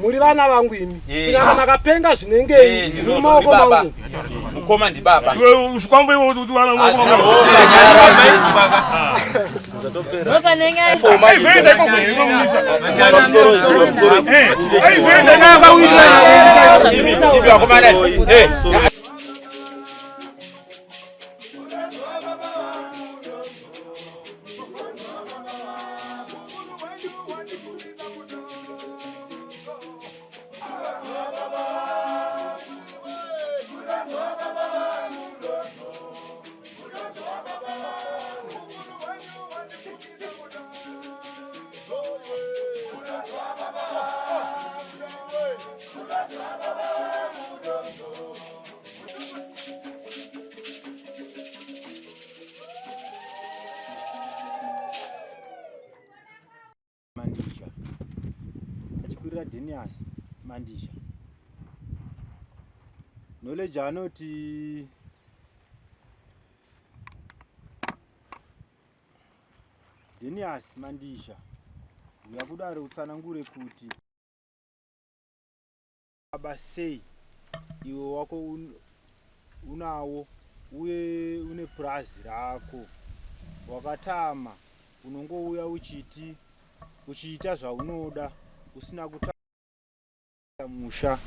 muri vana vangu imi kunyanya makapenga zvinenge mumaoko mangu mukoma ndi baba usikwambo iwo utwana Mandisha achikwirira Denius Mandisha knowledge anoti Denius Mandisha yakudare utsanangure kuti baba sei iwe wako unawo uye une prazi rako wakatama unongouya uchiita zvaunoda usina kutama musha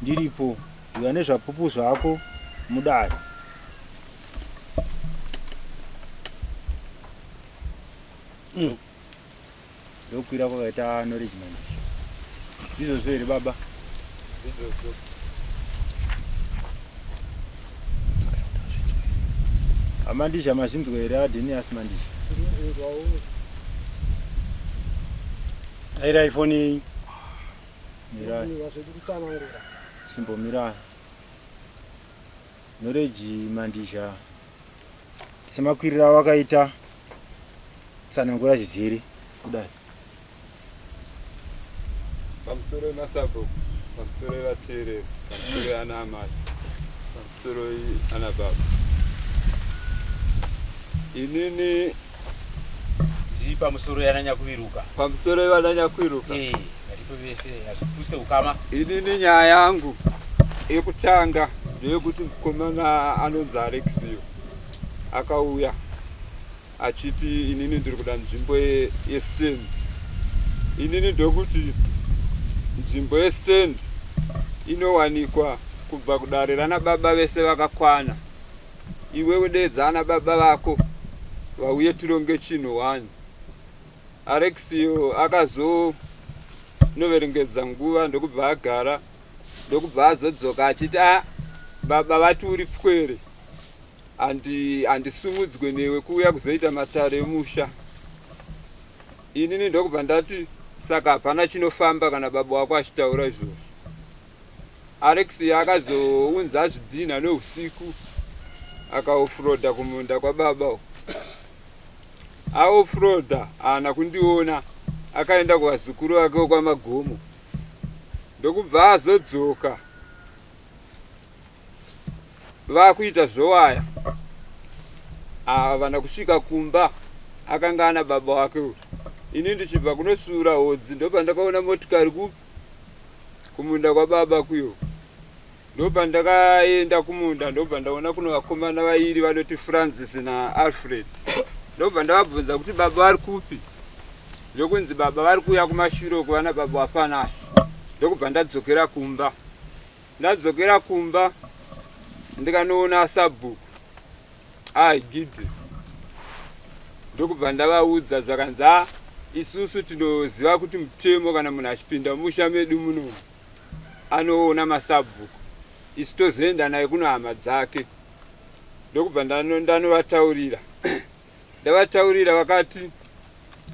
ndiripo iwe nezvapupu zvako mudare ndokwira kwakaita knowledge Mandisha izvozvo here baba izvozvo Mandisha mazvinzwa here aDenius Mandisha aira iphone mirai simbo mirai knowledge Mandisha semakwirira wakaita tsanangura zvizere kudai pamusoro masapo pamusoro vateereri pamusoro ana amai pamusoro ana baba inini ndi pamusoro yananyakuviruka pamusoro yavananyakwiruka varipo vese azvipuse ukama inini nyaya yangu yekutanga ndeyekuti mukomana anonzi Alexio akauya achiti inini ndiri kuda nzvimbo yestand inini ndokuti nzvimbo yestand inowanikwa kubva kudare rana baba vese vakakwana iwe udedza ana baba vako vauye tironge chinhu 1 Alexio akazonoverengedza nguva ndokubva agara ndokubva azodzoka achiti baba vati uri pwere handisumudzwe newe kuuya kuzoita matare emusha inini ndokubva ndati saka hapana chinofamba kana baba wako achitaura izvozvo Alexio akazounza zvidhina neusiku akaofroda kumunda kwababa aofroda haana kundiona akaenda kuvazukuru vake kwamagomo ndokubva azodzoka vakuita zvowaya havana kusvika kumba akanga ana baba wake ini ndichibva kunosura hodzi ndopandakaona motikari kumunda kwababa kuyo ndopandakaenda kumunda ndobva ndaona kuno vakomana vairi vanoti Francis naAlfred ndobva ndavabvunza kuti baba vari kupi ndokunzi baba vari kuuya kumashure kuvana baba wapanashi ndokubva ndadzokera kumba ndikanoona sabhuku Gideon ndokubva ndavaudza zvakanzi isusu tinoziva kuti mutemo kana munhu achipinda musha medu muno anoona masabhuku isu tozoenda naye kuno hama dzake ndokubva ndanovataurira ndavataurira vakati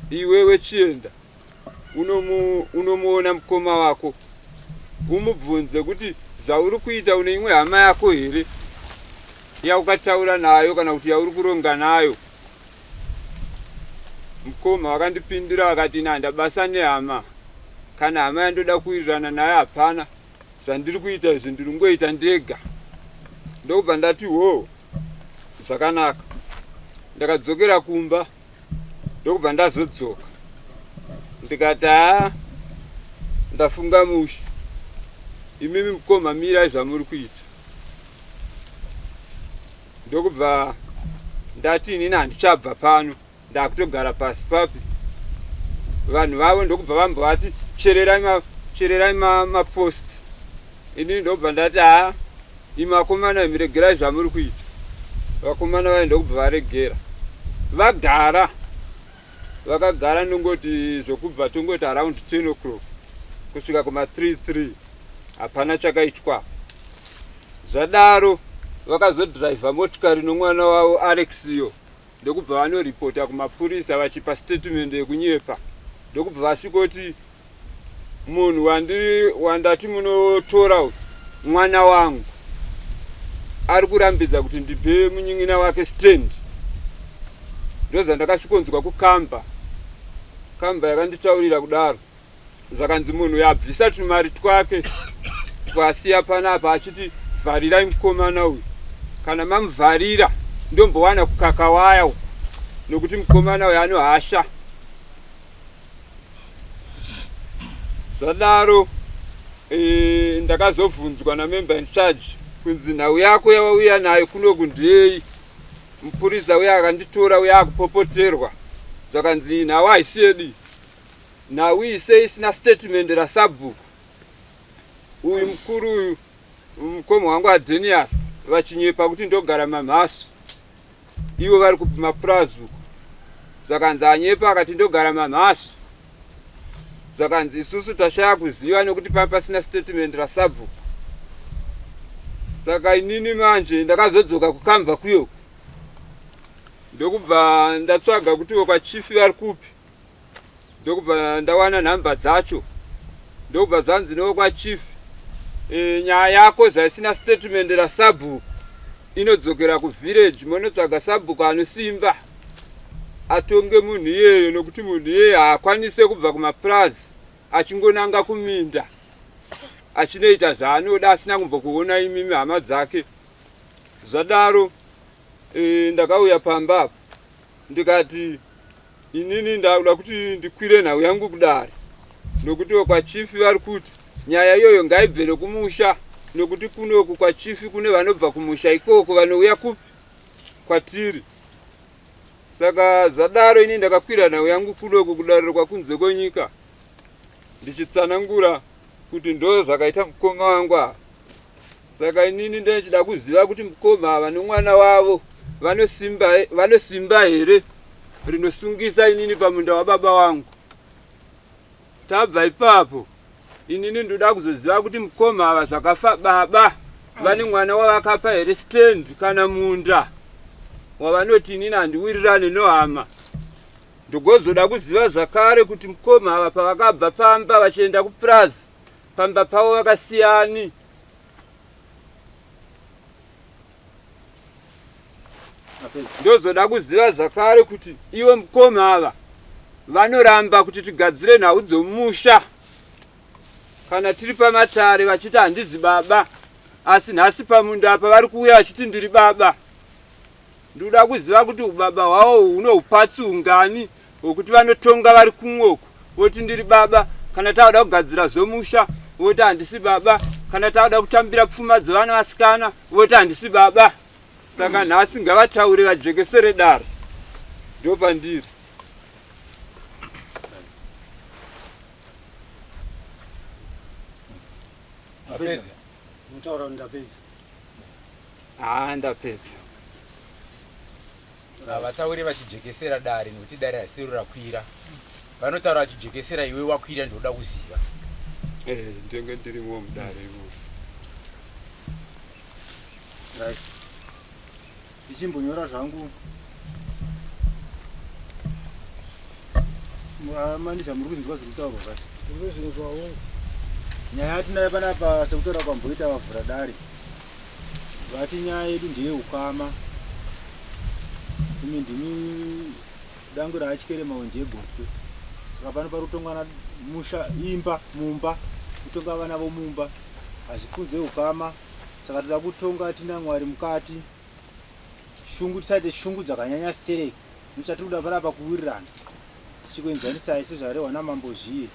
iwewe chienda unomuona mukoma wako umubvunze kuti zvauri kuita une imwe hama yako here yaukataura nayo kana kuti yauri kuronga nayo mukoma vakandipindura vakati ndabasa nehama kana hama yandoda kuwirirana nayo hapana zvandiri kuita izvi ndiri ngoita ndega ndokubva ndati zvakanaka ndakadzokera kumba ndokubva ndazodzoka ndikati ndafunga musha. Imimi mukoma mirai zvamuri kuita. Ndokubva ndati inini handichabva pano, ndakutogara pasi papi. Vanhu vavo ndokubva vambovati chererai mapost. Inini ndokubva ndati imakomana miregerai zvamuri kuita. Vakomana vai ndokubva varegera. Vakagara ndongoti zvokubva tongoti around 10 o'clock kusvika kuma 3 hapana chakaitwa. Zvadaro vakazodhiraivha motikari nomwana wavo Alexiyo. Ndokubva vanoripota kumapurisa vachipa statement yekunyepa. Ndokubva vasvikoti munhu wandati munotora mwana wangu ari kurambidza kuti ndipe munyin'ina wake stand. Ndozvandakasvikonzwa kukamba. Kamba yakanditaurira kudaro. Zvakanzi munhu yabvisa tumari twake twasiya panapa achiti vharirai mukomana uyu. Kana mamuvharira ndombowana kukakawaya uku nokuti mukomana uyu anohasha. Zvadaro ndakazobvunzwa namember in charge kunzi nhau yako yawauya nayo kunoku ndei. Mupurisa uya akanditora uya akupopoterwa. Zvakanzi nhau haisiyedi. Nhau ise isina statement rasabhuku. Uyu mukuru uyu mukoma wangu aDenius vachinyepa kuti ndogara mamhasu. Ivo vari kupima prazu. Zvakanzi anyepa akati ndogara mamhasu. Zvakanzi isusu tashaya kuziva nekuti pasina statement rasabhuku. Saka inini manje ndakazodzoka kukamba kuyo. Ndokubva ndatsvaga kuti kwachifi vari kupi. Ndokubva ndawana nhamba dzacho. Ndokubva zvanzi nokwachifi nyaya yako zvaisina statement rasabhuku inodzokera kuvillage munotsvaga sabhuku anosimba atonge munhu iyeyo nokuti munhu iyeyo haakwanise kubva kumaplaza achingonanga kuminda achinoita zvaanoda asina kumbokuona imimi hama dzake. Zvadaro ndakauya pamba apo ndikati inini ndakuda kuti ndikwire nhau yangu kudare nokuti kwachifi vari kuti nyaya iyoyo ngaibve nokumusha nokuti kunoku kwachifi kune vanobva kumusha ikoko vanouya kupi kwatiri. Saka zvadaro ini ndakakwira nhau yangu kunoku kudariro kwakunze kwenyika ndichitsanangura kuti ndo zvakaita mukoma wangu ava. Saka inini ndechida kuziva kuti mukoma ava nomwana wavo vanosimba here rinosungisa inini pamunda wababa wangu. Tabva ipapo inini ndoda kuzoziva kuti mukoma ava zvakafa baba vane mwana wavakapa here stand kana munda wavanoti inini handiwirirane nohama. Ndogozoda kuziva zvakare kuti mukoma ava pavakabva pamba vachienda kuplaza pamba pavo vakasiyani. Ndozoda kuziva zvakare kuti iwe mukoma ava vanoramba kuti tigadzire nhau dzomusha kana tiri pamatare vachiti handizi baba asi nhasi pamunda apa vari kuuya vachiti ndiri baba. Ndoda kuziva kuti ubaba hwavo hunohupatsi ungani hwokuti vanotonga vari kumwoku voti ndiri baba kana tauda kugadzira zvomusha voti handisi baba kana tauda kutambira pfuma dzevana vasikana voti handisi baba. Saka nhasi ngavataure vajekesere dare ndopandiri. Ndapedza. Mutaura ndapedza. Ndapedza. Vatauri vachijekesera dare nokuti dare hasiri rakwira. Vanotaura vachijekesera iwe wakwira ndoda kuziva. Ndenge ndirimo mudare imo. Right. Ndichimbonyora zvangu manisha muri kunzwa zviri kutaurwa kati Ndozvinzwawo. nyaya yatinayo panapa sekutaura kwamboita vavhura dare vati nyaya yedu ndeyeukama. Imi ndini dangu raatyere maonje egotwe saka pano pari kutongana musha imba mumba kutonga vana vomumba hazvikunze ukama. Saka toda kutonga tina Mwari mukati shungu tisaite shungu dzakanyanya stereki nochatiri kuda panapa kuwirirana tichikuenzanisa isi zvarehwa namambo zviye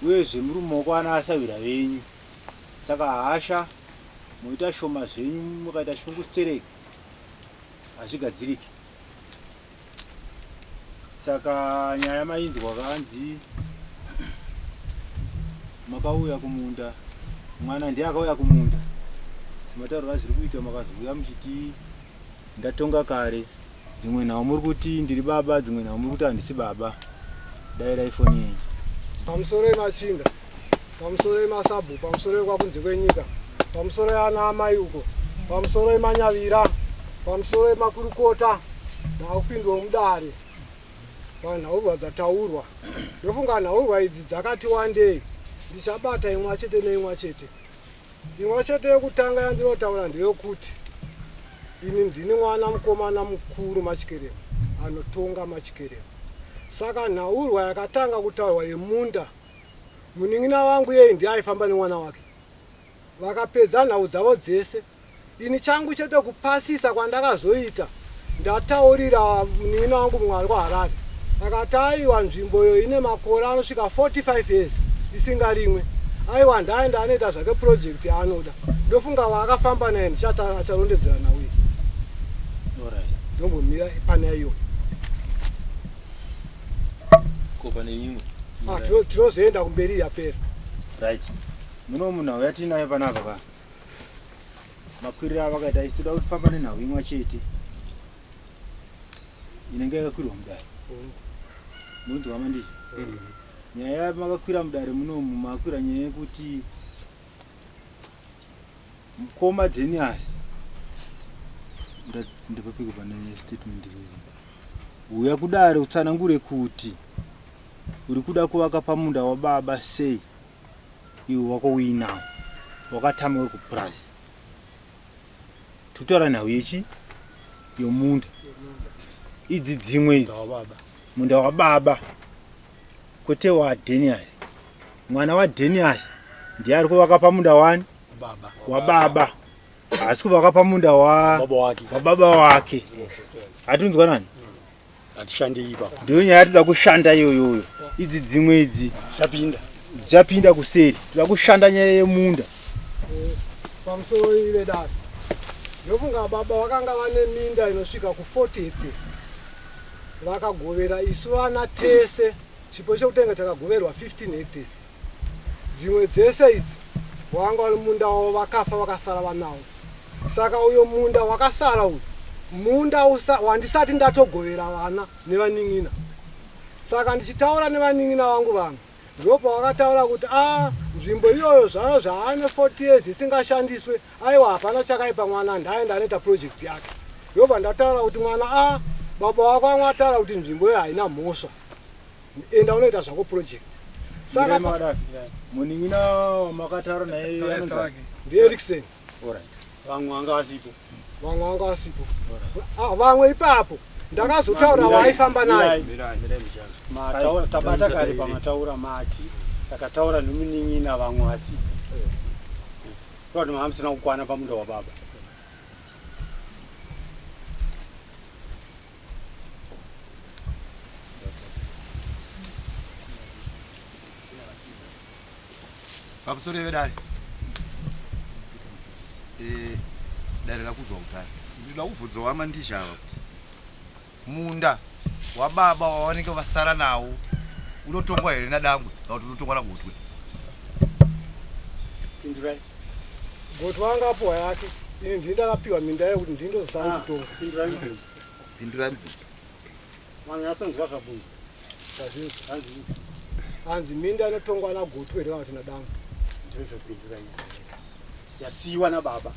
uyezve muri mumaoko ana asawira venyu. Saka hasha muita shoma zvenyu mukaita shungustereki hazvigadziriki. Saka nyaya mainzwa kanzi makauya kumunda, mwana ndiye akauya kumunda. Simataurira zviri kuita makazouya muchiti ndatonga kare. Dzimwe nhau muri kuti ndiri baba, dzimwe nhau muri kuti handisi baba. Dairai foni yenyu. Pamusoro emachinda, pamusoro emasabu, pamusoro ekwakunze kwenyika, pamusoro eana amai uko, pamusoro emanyavira, pamusoro emakurukota naupindwa mudare. Panhaurwa dzataurwa. Ndofunga nhaurwa idzi dzakati wandei. Ndichabata imwe chete neimwe chete. Imwe chete yokutanga yandinotaura ndeyokuti ini ndini mwana mukomana mukuru Machikerema anotonga Machikerema. Saka nhaurwa yakatanga kutaurwa yemunda, munin'ina wangu yeye ndiye aifamba nemwana wake. Vakapedza nhau dzavo dzese. Ini changu chete kupasisa kwandakazoita ndataurira munin'ina wangu Mwari kwaHarare. Akati aiwa nzvimbo iyo ine makore anosvika 45 years isingarimwe. Aiwa ndaenda anoita zvake project yaanoda. Ndofunga wakafamba naye ndicharondedzera nawe. Alright. Ndombomira pane iyo. Kopa neimwe. Tinozoenda kumberi yapera. Right. Muno munhau yatinayo panapa pa. Makwirira avakaita isida kufamba nenhau imwe chete. Inenge yakakwirwa mudare. Munzwa mandi. Nyaya makakwira mudare munomu makwira nyaya yekuti mukoma Denius ndipapika pane statement iyi. Uya kudare utsanangure kuti uri kuda kuvaka pamunda wababa sei iwe wako uinawo wakatama uri kupurazi. Tutaura nhau yechi yomunda idzi dzimwe idzi munda wababa kwete waDenius. Mwana waDenius ndiye ari kuvaka pamunda wani wababa, asi kuvaka pamunda wababa wake. Hatunzwa nani? Atishande ipapo. Ndiyo nyaya toda kushanda iyoyo. Idzi dzimwe idzi dzapinda kuseri. Toda kushanda nyaya yemunda. Pamusoro ile dare. Ndofunga baba vakanga vane minda inosvika ku40 hectares. Vakagovera isu vana tese. Chipo chekutenga takagoverwa 15 hectares. Dzimwe dzese idzi wanga vari munda wavo vakafa vakasara vanawo. Saka uyo munda wakasara uyu munda wandisati ndatogovera vana nevanin'ina. Saka ndichitaura nevanin'ina vangu vamwe ndopa wakataura kuti nzvimbo iyoyo zvayo zvaane 40 years isingashandiswe, aiwa hapana chakaipa mwana ndaenda anoita project yake. Ndopa ndataura kuti mwana baba wako amwataura kuti nzvimbo iyo haina mhosva, enda unoita zvako project. Saka munin'ina wamakataura naye anonzi ndiErikson. Alright. Vamwe vanga vasipo. Vamwe vanga vasipo. Vamwe ipapo ndakazotaura vaifamba naye. Mataura tabata kare pamataura mati takataura nomunin'ina vamwe vasipo. Kuti mahamsina kukwana pamunda wababa. Pamusoro wedare. Dare rakuzwa utani. Ndinoda kubvunza wamandisha kuti munda wababa wawanenge vasara nawo unotongwa here nadangwe kana kuti unotongwa nagotwe? Pindurai. Gotwe wangapiwa yake. Ini ndindakapiwa minda yekuti ndindozosara kutonga. Pindura mibvunzo. Mwana atsonzwa zvabvunzo. Hanzi minda inotongwa nagotwe here kana kuti nadangwe? Ndinozopindurai. Yasiwa nababa.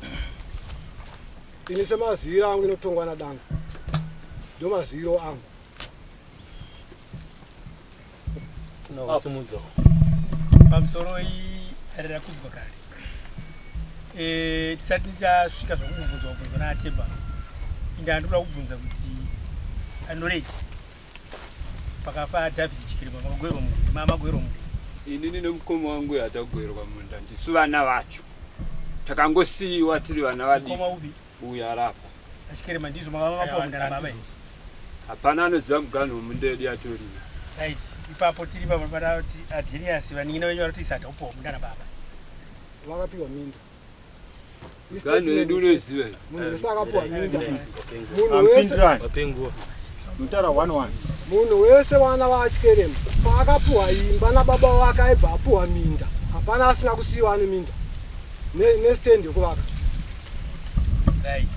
Ini semaziviro angu inotongwa nadangwe. Ndo maziviro angu. Wasumudzo. Pamusoro arira kuzwa kare. Tisati tasvika zvokubvunzwa na Atemba. Ndandura kubvunza kuti anorei pakafa David Chikirima magwero mu mama gwero mu. Inini nemukoma wangu yatagwerwa munda ndisu vana vacho. Takangosiyiwa tiri vana vadiki. Koma ubi uya rapa. Chikirima ndizvo mama maponda na baba. Hapana anoziva mugano mundedi yatori. right ipapo tiri pamabara kuti Adenius vaningina wenyu vari kuti isataupawo munda nababa vakapiwa minda Gano yedu unoziva. munhu wese akapiwa minda Ampindirani. Mutara 1-1. munhu wese vana vachikerema paakapiwa imba nababa wake aibva apiwa minda hapana asina kusiyiwa ane minda nestand yekuvaka right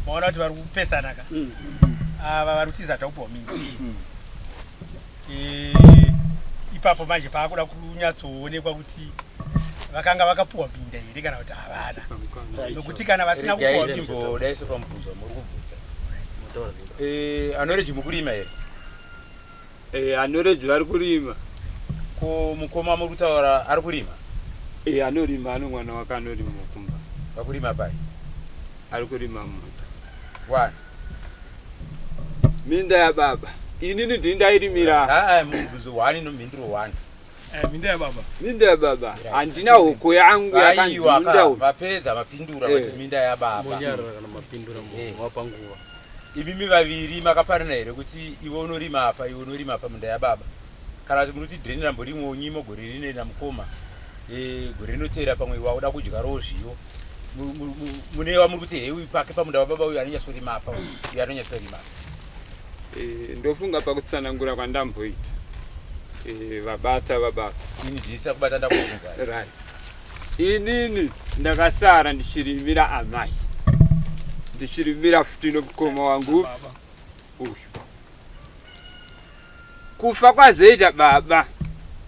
maona kuti vari kupesana ka ava vari kuti isataupawo minda ipapo manje paakuda kunyatsoonekwa kuti vakanga vakapiwa minda here kana kuti havana nokuti kana vasina kupiwa minda daiso pamubvunzo muri kubvunza anoreji mukurima here Anoreji vari kurima. ko mukoma muri kutaura ari kurima Anorima ano mwana wake anorima kumba. vakurima pai Ari kurima munda. 1 Minda ya baba. Inini ndindairimira. mubvunzo 1 nomhinduro 1 minda yababa Minda ya baba. Handina hoko yangu yakanzi munda uyu. vapedza mapindura kuti minda yababa imimi vaviri makafanana here kuti iwe unorima apa iwe unorima apa minda yababa kana kuti munoti dhireni ramborimwonyi mogore rine namukoma gore rinoteera pamwe wauda kudyarawo zviyo munewa muri kuti hewi pake pamunda wababa uyu anonyatsorima apa uyu anonyatsorima Ndofunga pakutsanangura kwandamboita. Vabata. ini ndisa kubata ndakubvunza Right. Inini ndakasara ndichirimira amai. Ndichirimira futi nomukoma wangu uyu. Kufa kwazoita baba.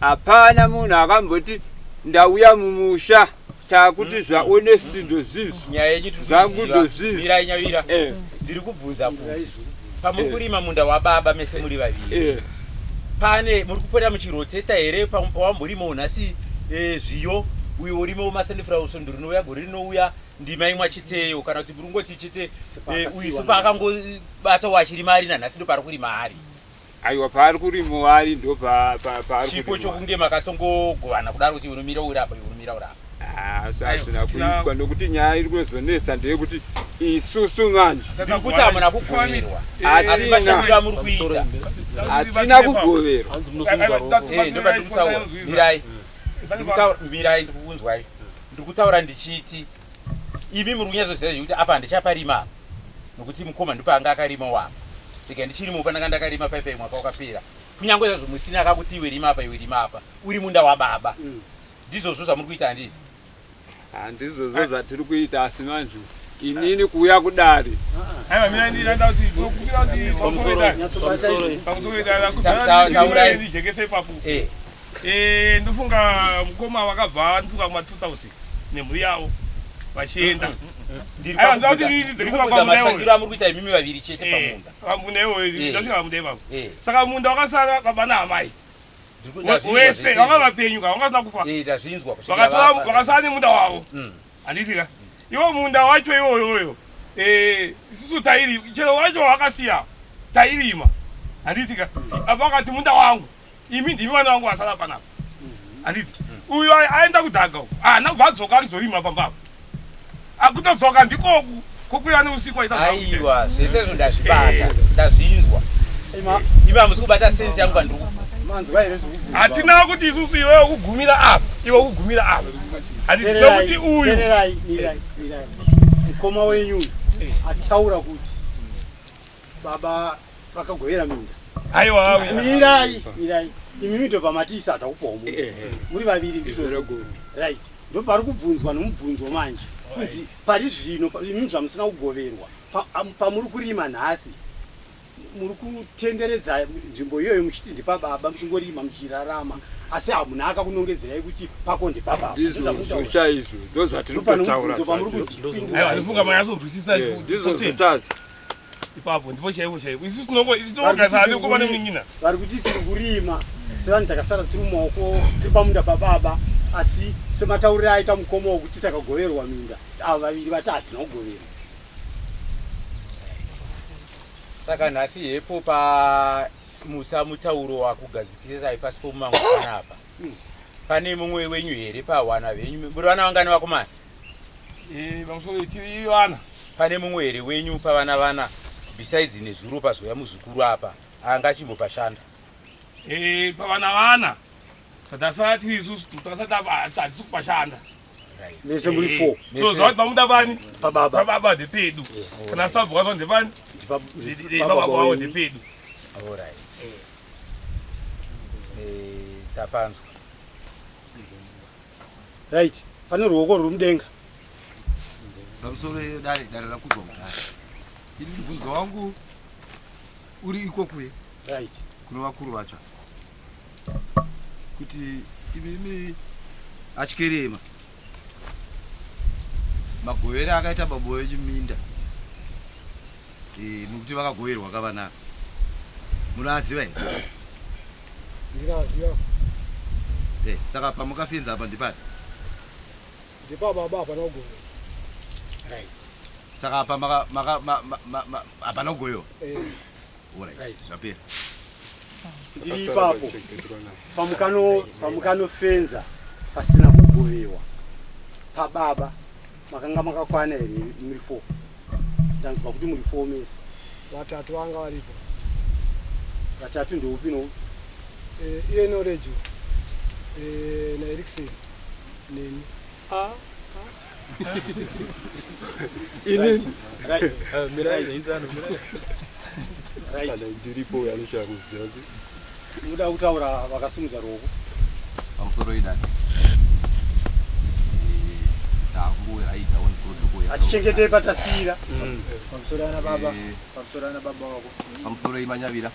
Hapana munhu akamboti ndauya mumusha takuti zvahonesty ndozvizvo. nyaya yenyu Zangu ndozvizvo. mirai nyavira ndiri kubvunza kuti pamuri kurima munda wababa mese muri vaviri pane muri kupota muchiroteta here pawamborimawo nhasi zviyo uyo urimawo masunflower ndiri nouya gore rinouya ndima imwe achiteyo kana kuti muri ngoti chite uyu so paakangobata wachirima ari nanhasi ndo paari kurima ari Aiwa paari kurima ari ndo paari chipo chokunge makatongogovana kudaro kuti unomira uri apa unomira uri apa asina kuitwa nokuti nyaya iri kuzonetsa ndeyekuti isusu manje ndiri kuti hamuna kugoverwa asi mashandiro amuri kuita hatina kugoverwa ndoba ndiri kutaura mirai ndikukunzwai ndiri kutaura ndichiti imi muri kunyatsoziva zvekuti apa handichaparima nokuti mukoma ndipaanga akarima wapa saka ndichirimo pananga ndakarima paipai mwaka wakapera kunyange zvazvo musina akakuti iwe rima apa uri munda wababa ndizvozvo zvamuri kuita handiti handizvozvo zvatiri kuita asi manje inini kuuya kudari ndofunga mukoma wakabva ndofunga kuma2000 nemhuri yavo vachienda mashandiro amuri kuita imimi vaviri chete pamunda saka munda wakasara kabana hamai wese wakavapenyuka wangasina kufa wakasara nemunda wavo handitika iwo munda wacho iwoyoyo isusu tairi chero wacho wakasiya tairima handitika apa wakati munda wangu imi ndimi vana vangu vasara panapa handiti uyu aenda kudhaga ana kubvadzoka rizorima pambapa akutodzoka ndikoku kokuya neusiku aiwa zvese izvo ndazvibata ndazvinzwa imi hamusi kubata sensi yangu vandiri hatina kuti isusu iwe kugumira apa iwe kugumira apa handinokuti uyu mukoma wenyu ataura kuti baba vakagovera minda aiwa mirai imi mitobva mati isatakupawo muri vaviri ndizvo right ndo pari kubvunzwa nomubvunzo manje kunzi pari zvino imi zvamusina kugoverwa pamuri kurima nhasi muri kutenderedza nzvimbo iyoyo muchiti ndepababa muchingorima muchirarama asi hamuna akakunongedzerai kuti pako ndepababa ndizvo chaizvo ndo zvatiri kutaura aiwa manyazobvisisa ndizvo zvichazo ipapo ndipo chaivo isusu tinongogarisana kuva nemunyina vari kuti tiri kurima sevanhu takasara tiri mumaoko tiri pamunda pababa asi sematauriro aita mukoma wokuti takagoverwa minda avo vaviri vati hatina kugoverwa saka nhasi hepo pamusa mutauro wakugadzikisai pasi pomumangwana apa pane mumwe wenyu here pavana venyu muri vana vangani vakomana pamusoro tiri vana pane mumwe here wenyu pavana besides nezuro pazoya muzukuru apa anga chimbopashanda pavana vana sadasati isusu tasati kupashanda mese muri 4 so zoti pamuda vani pababa pababa ndepedu kana sabhu kwazo ndevani baba wavo ndepedu. Alright. Tapanzwa. right pane ruoko ruri mudenga pamusoro dare rakudzwa kudhara ini mubvunzo wangu uri ikokwe right kuno vakuru vatsva kuti imi achikerema magovere akaita babo echiminda nokuti vakagoverwa kavanaka munoaziva here ndinaziva saka pamukafenza apa ndipani ndipababa hapana kugoverwa right saka apa hapana kugoverwa zvapera ndiri ipapo pamukanofenza pasina kugoverwa pababa makanga makakwana here muri 4 ndanzwa kuti muri 4 mese vatatu vanga varipo vatatu ndoupi noupi iye norejo naeriksen neni ndiripo yanoshaa kuziva muda kutaura vakasimudza ruoko pamusoro idani achichengetei patasiyira pamusoro ana baba wako pamusoro imanyavira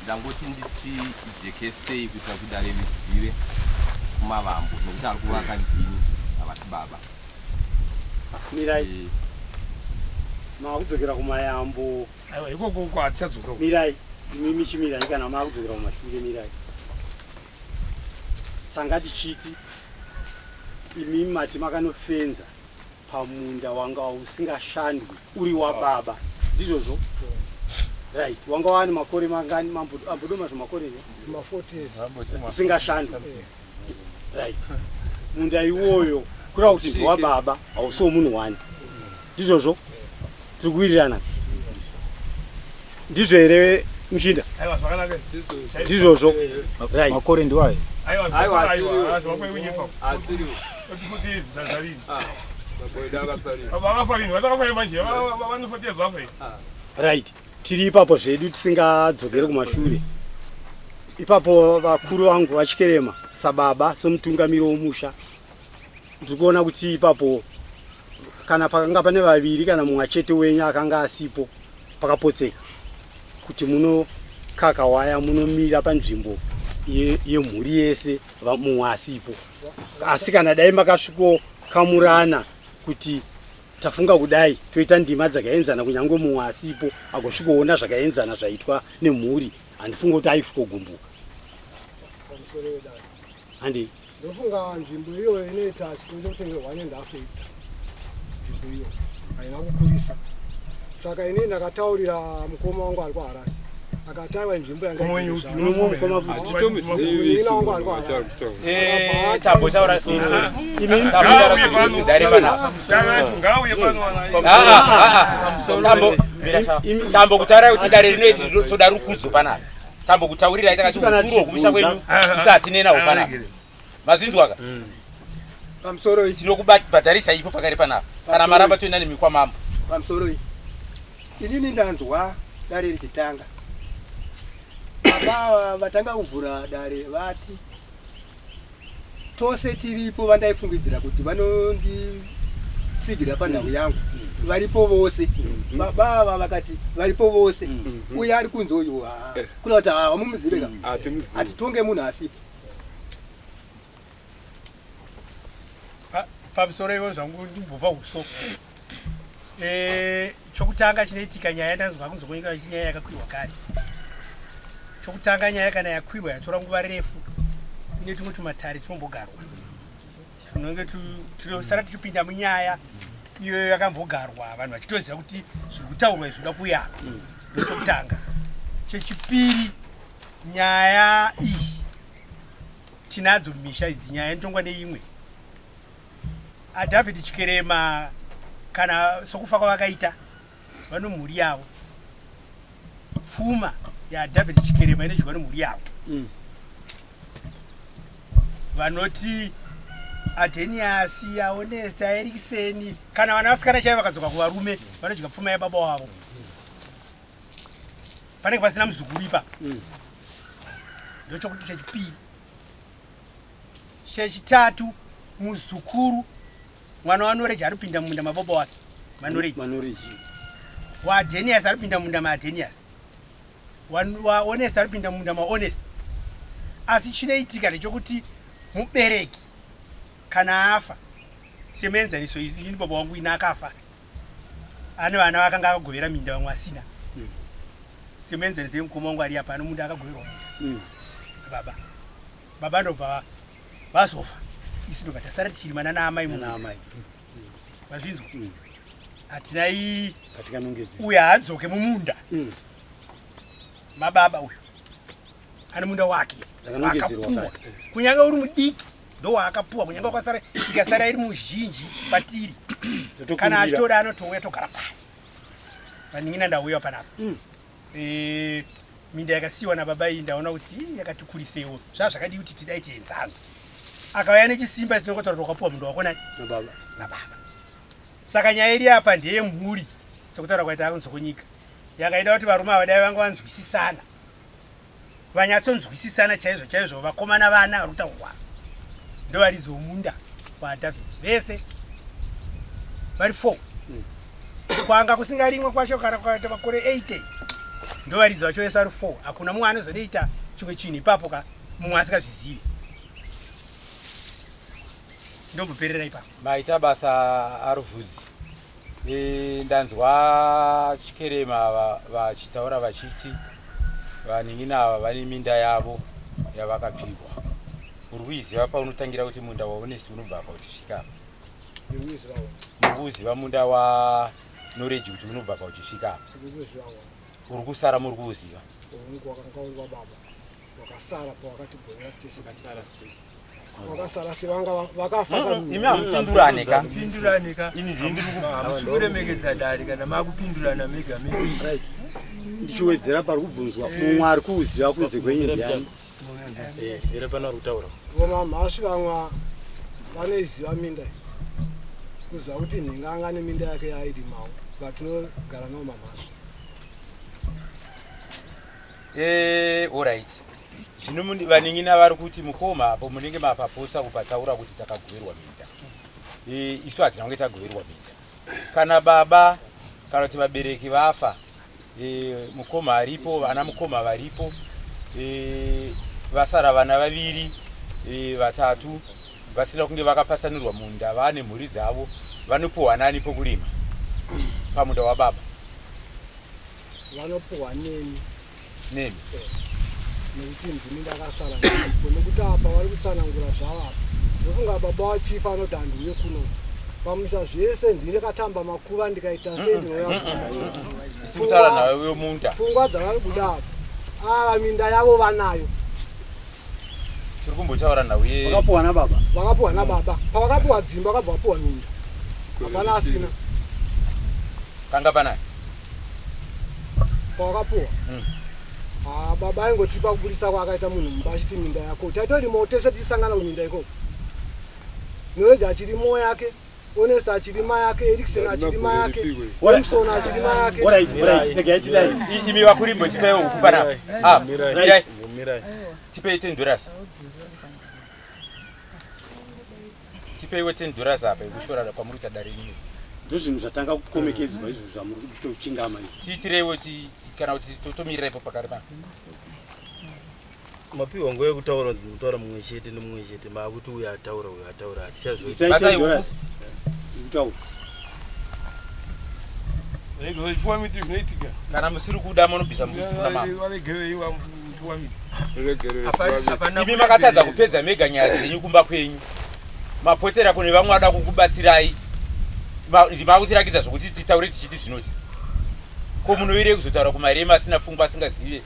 ndangoti nditi ijekesei kuitira kuti dare rizive kumavambo nokuti ari kuvaka ndini avati baba mirai maakudzokera kumayambo aiwa ikoko kwatichadzoka mirai imimi chimirai kana maakudzokera kumashure mirai tsanga tichiti imimi mati makanofenza pamunda wanga usingashandwi uri wababa ndizvozvo right wanga wani makore mangani ambodoma zvamakore ma40 usingashandwi right munda iwoyo kureva kuti ndewababa hausiwo munhu wani ndizvozvo tiri kuwirirana ndizvo here muchinda aiwa zvakanaka ndizvozvo right makore ndiwaye right tiri ipapo zvedu tisingadzokeri kumashure ipapo vakuru vangu vachikerema sababa somutungamiri womusha ndiri kuona kuti ipapo kana pakanga pane vaviri kana mumwe chete wenyu akanga asipo pakapotseka kuti munokaka waya munomira panzvimbo yemhuri yese mumwe asipo asi kana dai makasvikokamurana kuti tafunga kudai toita ndima dzakaenzana kunyange mumwe asipo agosvikoona zvakaenzana zvaitwa nemhuri handifunga kuti aisvikogumbuka pamusoro wedare handei ndofunga nzvimbo iyoyo inoita chitose kutengerwa nendafeita nzvimbo iyo haina kukurisa saka inini ndakataurira mukoma wangu ari kuharare akataiwa nzvimbo yanga tambo kutaura kuti dare rinoiti toda rukudzo panapa tambo kutaurira takati uturo kumisha kwenyu isati nenawo panapa mazinzwaka pamusoro ichi tinokubhadharisa ipo pakari panapa kana maramba toenda nemikwamambo pamusoro ichi inini ndanzwa dare richitanga baba vatanga kuvhura dare vati tose tiripo vandaifungidzira kuti vanonditsigira pandau yangu varipo vose baba vakati varipo vose uye ari kunze uyu kuna kuti hamumuziveka atitonge munhu asipo pamusoro ivo zvangu ndimbobva uso chokutanga chinoitika nyaya ndanzwa kunzokonyika nyaya yakakwirwa kare chokutanga nyaya kana yakwirwa yatora nguva refu ine tumwe tumatare tinombogarwa tunenge tinosara tichipinda munyaya iyoyo yakambogarwa vanhu vachitoziva kuti zviri kutaurwa izvoda kuyama ndochokutanga chechipiri nyaya iyi tinadzo misha idzi nyaya inotongwa neimwe aDavid Chikerema kana sokufa kwavakaita vano mhuri yavo pfuma yaDavid Chikerema inedyiwa nemhuri yavo vanoti Adenius, Honest, Eriksen kana vana vasikana chaivo vakadzoka kuvarume vanodya pfuma yababa wavo. Panenge pasina muzukuru ipa. Ndochokuti chechipiri. Chechitatu muzukuru mwana waNoreji aripinda munda mababa wake. Manoreji. WaAdenius aripinda munda maAdenius. Honest aripinda munda maHonest. Asi chinoitika ndechokuti mubereki kana afa semenzaniso ini baba wangu ina akafa ane vana vakanga akagovera minda vamwe asina semenzaniso yemukoma wangu ari apa ane munda akagoverwa baba ndobva vazofa isi ndobva tasara tichirimana naamai munaamai vazvinzwa hatinai uyo haadzoke mumunda mababa uyu ane munda wake akapuwa kunyange uri mudiki ndowaakapuwa kunyange kwasara ikasara iri muzhinji patiri kana achitoda anotouya togara pasi vaningina ndauya panapa minda yakasiyiwa nababa iyi ndaona kuti yakatikurisewo zvazvakadii kuti tidai tienzana akauya nechisimba chinongotaura kuti wakapuwa munda wako nani nababa saka nyaya iri apa ndeyemhuri sekutaura kwaita akunzokonyika yakaida kuti varume ava dai vanga vanzwisisana vanyatsonzwisisana chaizvo chaizvo vakomana vana vari kutaurwa ndovarizomunda waDavid vese vari 4 kwanga kusingarimwe kwacho kana kwaita makore 80 ndovaridzi vacho vese vari 4 hakuna mumwe anozonoita chimwe chinhu ipapo ka mumwe asingazvizivi ndomboperera ipapo maita basa aruvhudzi ndanzwa Chikerema vachitaura vachiti vaningina ava vane minda yavo yavakapirwa. Uri kuiziva paunotangira kuti munda waHonest unobva apa uchisvika? Muri kuziva munda waNoreji kuti unobva apa uchisvika apa? Uri kusara muri kuuziva? Wakasara sevanga vakafa imi hamupindurane ka? Ini ndiri kuremekedza dari kana makupindurana mega mega. Ndichiwedzera pari kubvunzwa mumwe ari kuuziva kunze kwenyika yani ere pana rutaura vamamhashi vamwe vanoiziva minda kuziva kuti nhinganga neminda yake yairimawo vatinogara nawo mamhashi. Alright. Zvino vaningina vari kuti mukoma apo munenge mapapotsa kupataura kuti takagoverwa minda. Isu hatina kunge tagoverwa minda. Kana baba kana kuti vabereki vafa mukoma aripo vana mukoma varipo vasara vana vaviri vatatu vasina kunge vakapasanirwa munda vane mhuri dzavo vanopuhwa nani pokurima pamunda wababa? Vanopuhwa nemi nekuti ndini ndakasara nekuti apa vari kutsanangura zvavo apa ndofunga baba wachifa anoti handiuye kuno pamusha zvese ndini katamba makuva ndikaita kutaura nawe wemunda pfungwa dzavari kuda apa ava minda yavo vanayo. Tiri kumbotaura nawe vakapuhwa nababa vakapuhwa nababa pavakapuhwa dzimba vakabva vapuhwa minda hapana asina kanga panai pavakapuhwa baba aingotipa kuburisa kwaakaita munhu mumba achiti minda yako taitorimowo tese tichisangana kuminda ikoko Noreji achirimo yake Honest achirima yake Eriksen achirima yake Wilson achirima yake. Imi wakurimbo tipewo ukupana mirai tipe $10 tipewe $10 apa kushora kwamuri tadarini ndozvinhu zvatanga kukomekedzwa izvo zvamuri kutochingama tiitirewo kana kuti totomirirepo pakare pano mapiwa ngoye kutaura kutaura mumwe chete nemumwe chete makuti uyu ataura hatichazokutaura kana musiri kuda munobvisa imi makatadza kupedza mega nyaya dzenyu kumba kwenyu mapotera kune vamwe vada kukubatsirai makutirakidza zvokuti titaure tichiti zvinoti ko munoire kuzotaura kumarema asina pfungwa asingazive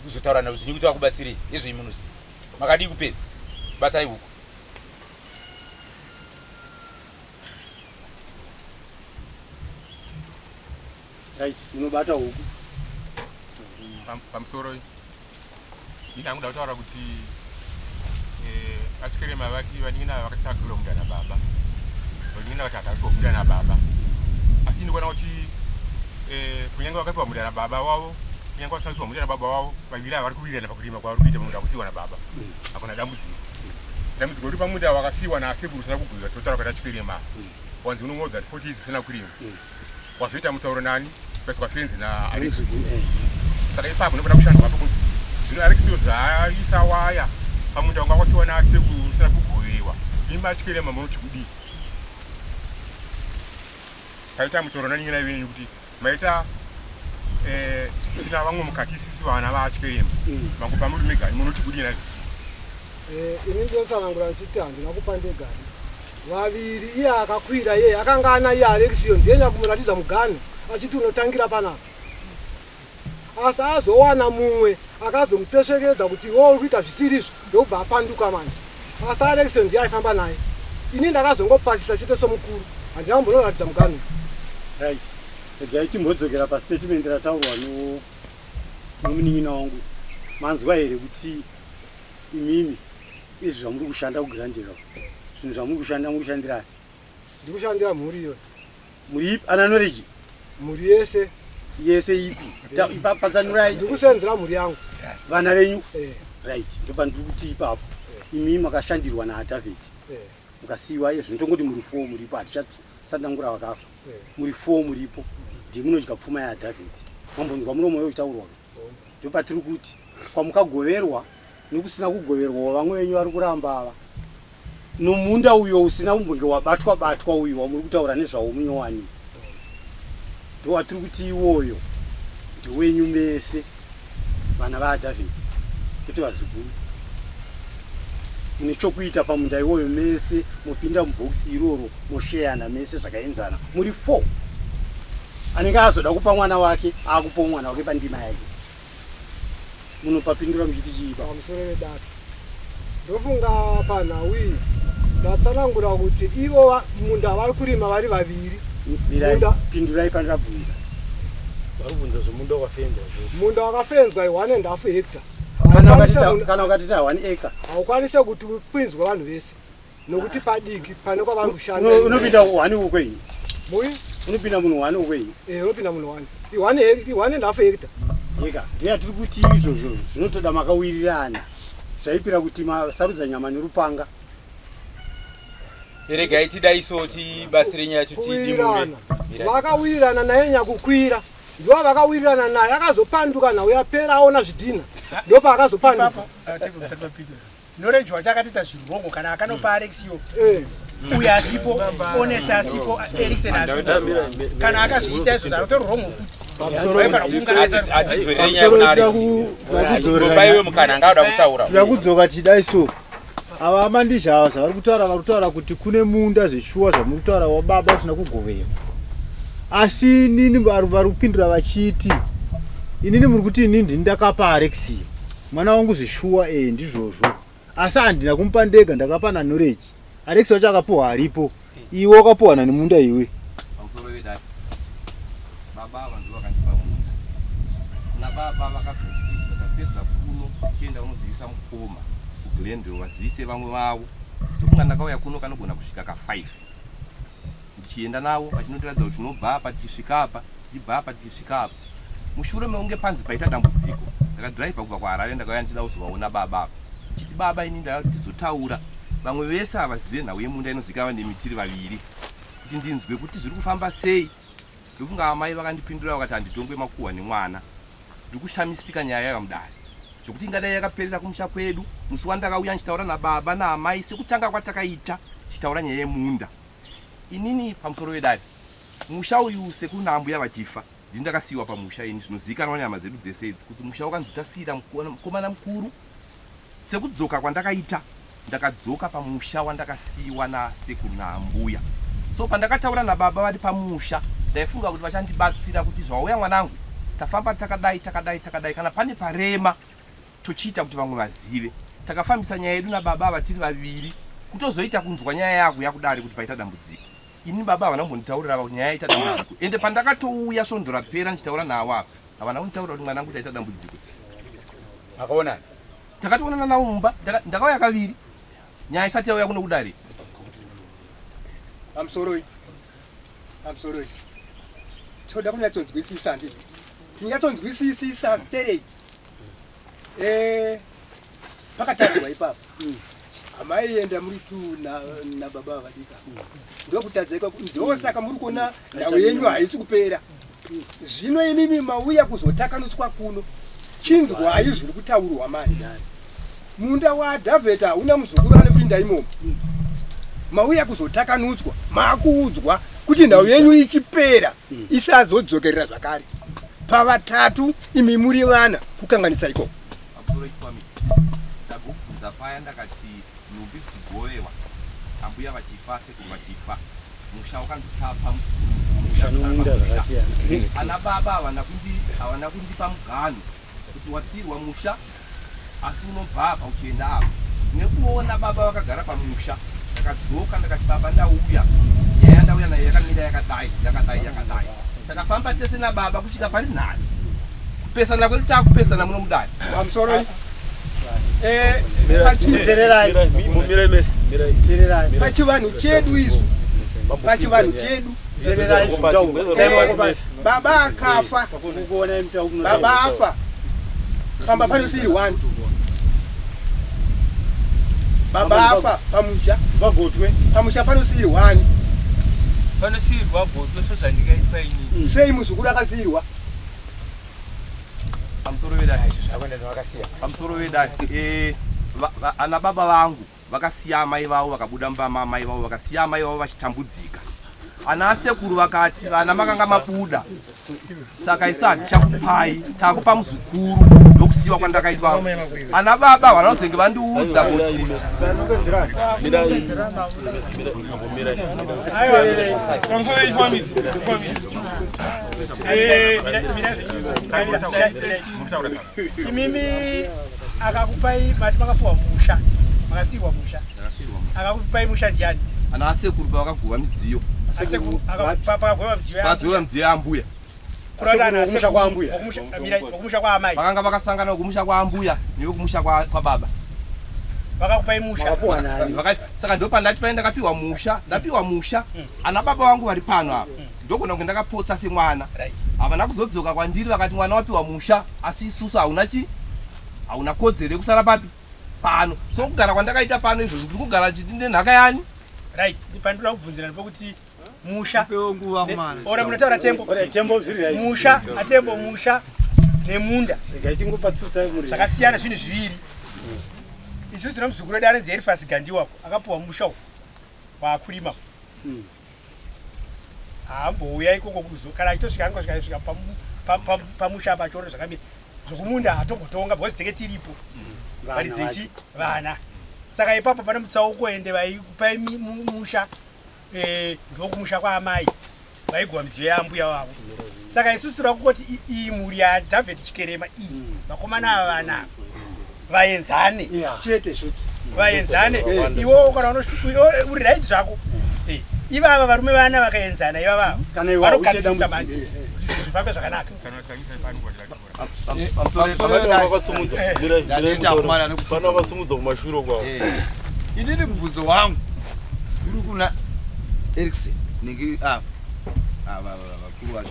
kuzotaura nazvinyi kuti vakubatsirei izvoi munoziva makadii kupedza batai huko right unobata huku pamusoro ndinanguda kutaura kuti vachikerema vaningina vakatagura muda nababa vaningina vati hatatomuda nababa asi ndikuona kuti kunyange vakapiwa muda nababa wavo kunyange vasinapiwa muda nababa wavo vaviri ava vari kuwirirana pakurima kwavari kuita muda wakusiyiwa nababa hakuna dambudziko riri pamuda wakasiyiwa nasekuru usina kugwiwa totaura kuti achikerema wanzi unongodza 40 usina kurima wazoita mutauro nani kweswa fenzi naAlex saka ipapo ndoda kushandwa hapo zvino Alex zvaisa waya pamuda wanga wasiwa nasekuru usina kugovewa imba achikerema munochikudi paita mutauro nani nai venyu kuti maita sina vamwe mukati sisi vana vachikerema mangu pamuri megani munochikudi nai ini ndinosanangura nchiti handina kupa ndegani vaviri iye akakwira iye akangana iye Alexiyo ndiye nyakumuratidza mugani achiti unotangira panapa asi azowana mumwe akazomupesvekedza kuti iwo uri kuita zvisirizvo ndobva apanduka manje asi Alexiyo ndiye aifamba naye ini ndakazongopasisa chete somukuru handina kumbonoratidza mugani right regai timbodzokera pastatement rataurwa nomunin'ina wangu manzwa here kuti imimi izvi zvamuri kushanda kugirandira zvinhu zvamuri kushanda muri kushandira ndikushandira mhuri iyo muri ananoreki mhuri yese ipi patsanurai ndikusenzera mhuri yangu vana venyu right ndopandiri kuti ipapo imimi makashandirwa naDavhidhi mukasiyiwa iye zvinotongoti muri 4 muripo hatichasanangura vakafa muri 4 muripo ndimunodya pfuma yaDavhidhi mambonzwa muromo yochitaurwa ndopatiri kuti kwamukagoverwa nekusina kugoverwa vamwe venyu vari kuramba ava nomunda uyo usina kumbonge wabatwa uyu wamuri kutaura nezvawo munyowani ndowatiri kuti iwoyo ndiwenyu mese vana vaDavhidhi kuti vaziguru mune chokuita pamunda iwoyo mese mupinda mubhokisi iroro mosheyana mese zvakaenzana muri 4 anenge azoda kupa mwana wake akupa mwana wake pandima yake munopapindura muchiti chiipa pamusoro vedatu ndofunga panhauyi ndatsanangura kuti ivo munda vari kurima vari vaviri pindurai pandirabvunza varikubvunza zvomunda wakafenzwa munda wakafenzwa 1.5 hectare kana ukatita 1 acre haukwanise kuti upinzwe vanhu vese nokuti padiki pane kwavari kushanda unopinda 1 ukwenyu mui unopinda munhu 1 ukwenyu unopinda munhu 1.5 hectare ika ndiye tiri kuti izvozvo zvinotoda makawirirana zvaipira kuti masarudza nyama nerupanga regai tidaiso basi renyaya tutiwirirana vakawirirana naye nyakukwira ndo vakawirirana naye akazopanduka nawe yapera aona zvidhina ndopa akazopanduka norenjwa chakatiita zvirongo kana akanopa Alexiyo uyo asipo honest asipo Eriksen asipo kana akazviita izvo zvatorongo kuti kudzoka tidai so ava amandizha ava zvavari kutaura kuti kune munda zveshuwa zvamuri kutaura wababa usina kugoverwa asi inini vari kupindura vachiti inini muri kuti inini ndindakapa Alexiyo mwana wangu zveshuwa ndizvozvo asi handina kumupa ndega ndakapa naNoreki Alexiyo wacho akapiwa haripo iwe wakapiwa nemunda iwe baba vanhu vakandipa munda nababa vakazoti vakapedza kuno chienda unozivisa mukoma kuGlendale vazivise vamwe vavo ndokunga ndakauya kuno kanogona kusvika ka5 ndichienda navo vachinondiratidza kuti tinobva apa tichisvika apa tichibva apa tichisvika apa mushure meunge panzi paita dambudziko ndakadhiraivha kubva kuHarare ndakauya ndichida kuzovaona baba chiti baba ini ndada kuti tizotaura vamwe vese havazive nhau yemunda inozivikanwa nemitiri vaviri kuti ndinzwe kuti zviri kufamba sei ndofunga amai vakandipindura vakati handitongwe makuhwa nemwana ndikushamisika nyaya yakamudai zvokuti ingadai yakaperera kumusha kwedu musi wandakauya ndichitaura nababa naamai sekutanga kwatakaita tichitaura nyaya yemunda inini pamusoro wedari musha uyu sekunambuya vachifa ndindakasiyiwa pamusha ini zvinozivikanwa nenyama dzedu dzese idzi kuti musha wakanzitasiyira mukomana mukuru sekudzoka kwandakaita ndakadzoka pamusha wandakasiyiwa nasekuru naambuya so pandakataura nababa vari pamusha ndaifunga kuti vachandibatsira kuti zvauya mwanangu tafamba takadai kana pane parema tochiita kuti vamwe vazive takafambisa nyaya yedu nababa vatiri vaviri kutozoita kunzwa nyaya yako yakudari kuti paita dambudziko ini baba havana kumbonditaurira kuti nyaya yaita dambudziko ende pandakatouya svondo rapera ndichitaura navo apa avana kunitaura kuti mwana wangu taita dambudziko. Akaona Takatoonana naumba ndakauya kaviri nyaya isati yauya kuno kudare. I'm sorry. Choda kunyatsonzwisisa ndizvo. Tinyatsonzwisisa sterei. Pakatadzwa ipapo. Amai enda muri tu na baba vadika. Ndokutadzeka ndosaka muri kuona ndau yenyu haisi kupera. Zvino imimi mauya kuzotakanutswa kuno. Chinzwa haizviri kutaurwa mai. Munda wa David hauna muzukuru anopinda imomo. Mauya kuzotakanutswa makuudzwa kuti ndau yenyu ichipera isazodzokerera zvakare. Pavatatu imi muri vana kukanganisa iko. Apuro ikwami. Ndakubvunza paya ndakati nhumbi dzigovewa. Ambuya vachifase kuti vachifa. Musha wakandotapa musha. Ana baba havana kundipa mugano kuti wasirwa musha asi unobva apa uchienda apa. Nekuona baba vakagara pamusha ndakadzoka ndakati baba ndauya. Nyaya ndauya nayo yakamira yakadai. Takafamba tese nababa kusvika pari nhasi. Kupesana kwedu takupesana muno mudare. I'm sorry. Pachivanhu chedu isu. Pachivanhu chedu. Baba akafa. Baba afa. Pamba panosiri 1. Baba afa pamusha. Vagotwe. Pamusha panosiri 1. Panosirwa gotwe sozandikaitwa inini. Sei muzukuru akasirwa. Pamusoro wedai. Ana baba vangu vakasiya amai vavo vakabuda mbama amai vavo vakasiya amai vavo vachitambudzika. Ana sekuru vakati vana makanga mabuda. Saka isati chakupai takupa muzukuru ndokusiwa kwandakaitwa. Ana baba vanozenge vandiudza kuti imimi akakupai mati makapuwa musha makasirwa musha akakupai musha ndiani ana sekuru pavakaguva midziyo pagova midziyo yambuya okumusha kwa amai vakanga vakasangana kumusha kwa ambuya neyokumusha kwa baba vakakupai musha saka ndo pandati paenda ndakapiwa musha ndapiwa musha ana baba vangu vari pano apa ndokona kunge ndakapotsa semwana havana kuzodzoka kwandiri vakati mwana wapiwa musha asi isusu hauna kodzero yekusara papi pano so kugara kwandakaita pano izvo ndiri kugara chiti nenhaka yani right pandinoda kubvunzira ndipokuti musha ora munotaura tembo musha atembo musha nemunda zvakasiyana zvinhu zviviri. Isusu tino muzukuru wedu anonzi Elifasi Gandiwapo akapuwa musha waakurima haambouya ikoko kana achitosvika angosvika pamusha pachoona zvakamira zvokumunda hatombotonga because tenge tiripo vari dzechi vana saka ipapo pane mutsauko ende vaikupai musha ndokumusha kwaamai vaigwa midziyo yambuya wavo. Saka isusu tiri kungoti iyi mhuri yaDhavhidhi Chikerema iyi vakomana ava vana vaenzane chete zviti vaenzane iwo kana uri right zvako ivava varume vana vakaenzana ivava vanogadzirisa manje zvifambe zvakanaka. Vakasumudza kumashuro kwavo. Inini mubvunzo wangu uri kuna Eriksen nenge vakuru vacho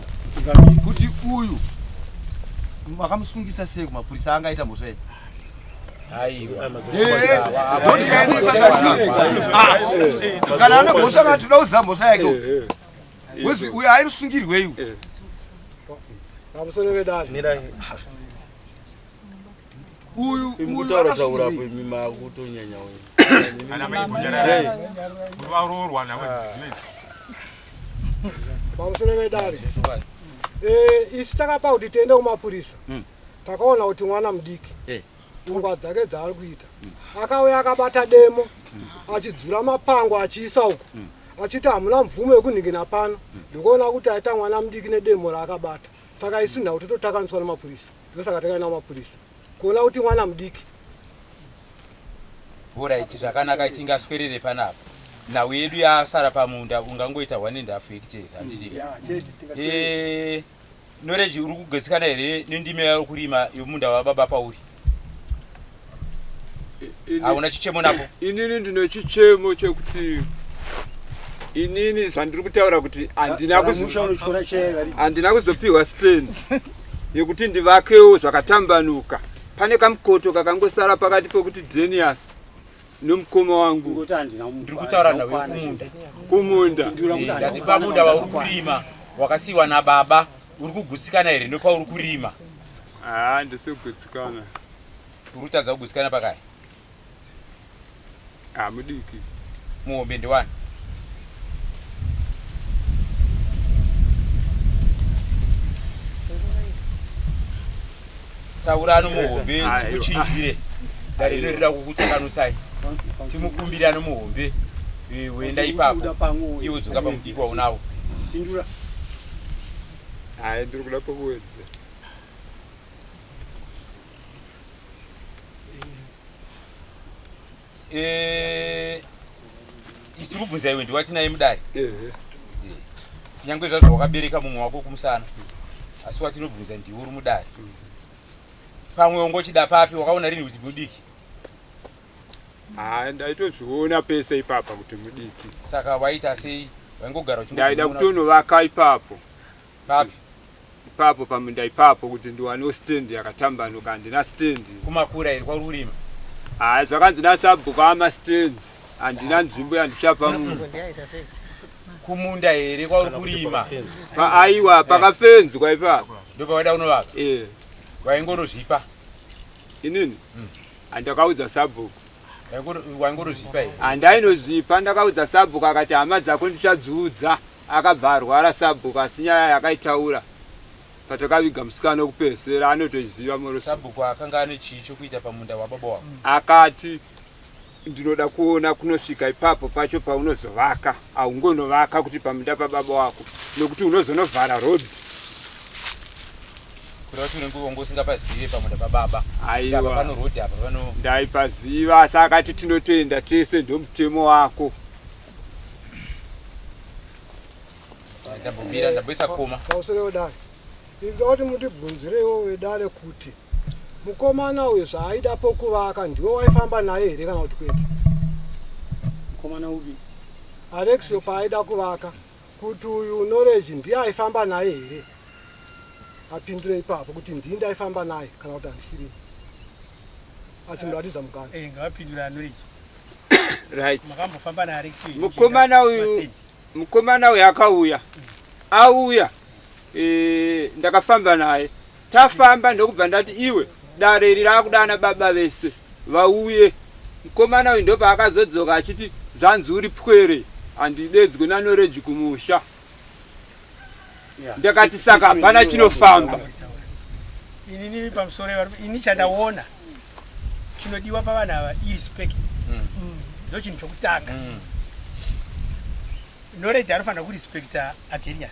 kuti uyu makamusungisa sei kumapurisa angaita mhosva iyi. Kana ane mhosva kana toda kuziva mhosva yake uyu aimusungirwei pamusoro vedani uyu Taura mima kutonyanya pamusoro vedani isi takapa kuti tiende kumapurisa takaona kuti mwana mudiki pfungwa dzake dzaari kuita akauya akabata demo achidzura mapango achiisa uko achiti hamuna mvumo yekunhingina pano ndikuona kuti aita mwana mudiki nedemo raakabata saka isi nhau tototakaniswa nemapurisa ndosaka takaenda kumapurisa kuona kuti mwana mudiki Alright, zvakanaka tingaswerere panapa. Nhau yedu yasara pamunda ungangoita 1.5 years handiti. Noreji uri kugasikana here nendime yaro kurima yomunda wababa pauri? Hauna chichemo napo? Inini ndino chichemo chekuti inini zvandiri kutaura kuti handina kuzopiwa stand yekuti ndivakewo zvakatambanuka. Pane kamukoto kakangosara pakati pokuti Denius nomukoma wangu ndiri kutaura nawe kumunda. Ndati pamunda wauri kurima wakasiwa nababa uri kugutsikana here ndopauri kurima? Ndisi kugutsikana. Uri kutadza kugutsikana pakai? Mudiki. Muhombe ndewani? Taura nomuhombe tikuchinjire. Darino rida kukutsakanusai. Timukumbire nomuhombe. Wenda ipapo. Iwe dzoka pamudziki waunawo. Pindura. Ndiri kuda pokuwedza. Isiri kubvunza iwe ndiwati naye mudari. Nyangwe zvazvo wakabereka mumwe wako kumusana. Asi watinobvunza ndiwe uri mudari. Pamwe ungochida papi wakaona rini kuti mudiki? Ndaitozviona pese ipapa kuti mudiki. Saka waita sei? Waingogara ndaida kutonovaka ipapo. Papi? Ipapo pamunda ipapo kuti ndiwane stand yakatambanuka. Handina stand. Kumakura iri kwauri kurima? Zvakanzi nasabhuka amastands. Handina nzvimbo yandichapa munhu. Kumunda here kwauri kurima? Aiwa pakafenzwa ipapo. Ndopawaida kunovaka? Waingorozvipa? Inini? Handakaudza sabhuku. Waingorozvipa here? Handainozvipa, ndakaudza sabhuku akati hama dzako ndichadzudza. Akabva arwara sabhuku asi nyaya yakaitaura. Patakaviga musikana wokupedzisira anotoiziva moro. Sabhuku akanga ane chii chokuita pamunda wababa wako? Akati ndinoda kuona kunosvika ipapo pacho paunozovaka. Haungonovaka kuti pamunda pababa wako nokuti unozonovhara road. Kuda kuti unenge ungosingapazive pamunda pababa. Aiwa. Pano road apa pano. Ndaipaziva asi akati tinotoenda tese ndomutemo wako. Ndabvira ndabvisa koma. Pausere udai. Ndinga kuti mutibvunzirewo wedare kuti mukomana uyu zvaaida pokuvaka ndiwo waifamba naye here kana kuti kwete? Mukomana upi? Alexio paaida kuvaka kuti uyu Noreji ndiye aifamba naye here? Apindure ipapo kuti ndii ndaifamba naye kana kuti handisiri. Achimuratidza mukana. Ngavapindura Noreji. Right. Makambofamba naAlexio. Mukomana uyu akauya. Auya. Ndakafamba naye. Tafamba ndokubva ndati iwe dare iri rakudana baba vese vauye. Mukomana uyu ndopa akazodzoka achiti zvanzi uri pwere handidedzwe naNoreji kumusha. Ndakati saka hapana chinofamba. Inini pamusoro ini chandaona chinodiwa pavanhu ava irespect. Ndo chinhu chokutanga. Noreji anofanira kurespecta Adenius.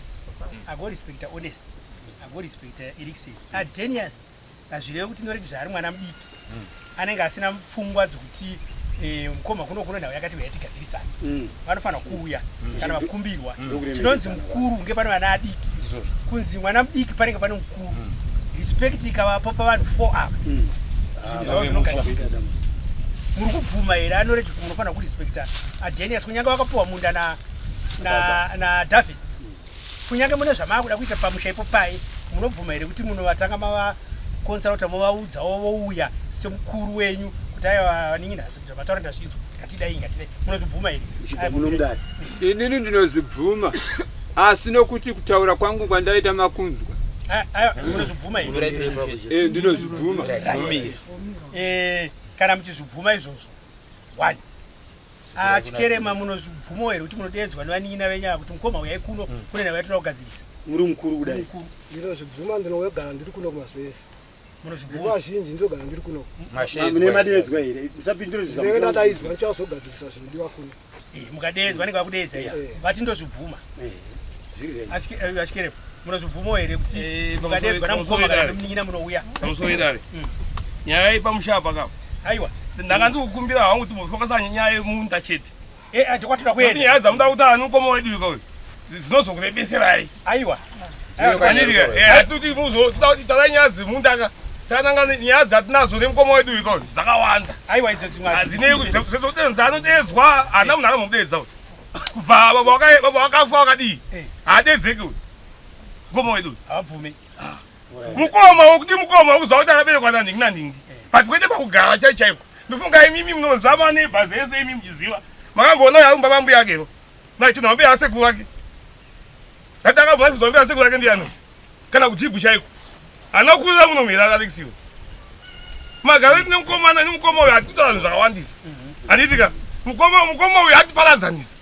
Agorespecta Honest. Agorespecta Elixir. Adenius azvireve kuti Noreji zvaari mwana mudiki. Anenge asina pfungwa dzokuti mukoma kuno nhau yakati yatigadzirisana. Vanofanira kuuya kana vakumbirwa. Chinonzi mukuru unge pane vana adiki. Kunzi mwana mudiki panenge pane mukuru. Respect ikavapo pavanhu 4 apa. Muri kubvuma here aNoreji munofanira kurespecta Adenius kunyange vakapuwa munda na David. Kunyange mune zvamakuda kuita pamusha ipo pai munobvuma here kuti munovatanga mava konsalta movaudza vouya semukuru wenyu kuti aiwa vaningina zvavataura ndazvinzwa ngatidai munozvibvuma here? Munomudari. Inini ndinozvibvuma asi nokuti kutaura kwangu kwandaita makunzwa. Munozvibvuma here? Ndinozvibvuma. Kana muchizvibvuma izvozvo 1 Chikerema munozvibvumo here kuti munodedzwa nevaningina venyaya kuti mukoma uyai kuno kune nhau yatoda kugadzirisa? Muri mukuru kudai. Ndinozvibvuma ndinogara ndiri kuno kumasese. Munozvibvuma? Vazhinji ndinogara ndiri kuno. Mune madedzwa here? Musapindure zvizvo. Ndenge ndadaidzwa ndichazogadzirisa zvinodiwa kuno. Mukadedzwa nenge vakudedza iya. Vati ndozvibvuma. Chikerema munozvibvumo here kuti mukadedzwa namukoma kana nomuningina munouya? Pamusoro idare. Nyaya ipamushapa kapo. Aiwa. Ndakanzi kukumbira hangu kuti mufokasa nyaya yemunda chete. Kwatira kwenda. Nyaya dzamuda kuti anu mukoma wedu uyu zinozokurebeserai. Aiwa. hatuti muzo tala nyaya dzemundaka tananga nyaya dzatinazo nemukoma wedu iko dzakawanda aiwa idzo dzimwe zvinotenzanodedzwa hana munhu akamudedza kubva baba wakafa wakadii haadedzeki uyu mukoma wedu havabvumi mukoma wokuti mukoma wokuziva kuti akaberekwa naningi naningi but kwete pakugara chaichaiko ndofunga imimi munozama nebhazi ese imi muchiziva makamboona yaumba bambu yakero nachinhu mambe yasekuru wake atakabva zvizombera sekuru yake ndiani kana kuchibhu chaiko hana kukurira munomhera alexio magaro nemukomana nemukoma uyu hatikutora vanhu zvakawandisa handitika mukoma uyu hatiparadzanisa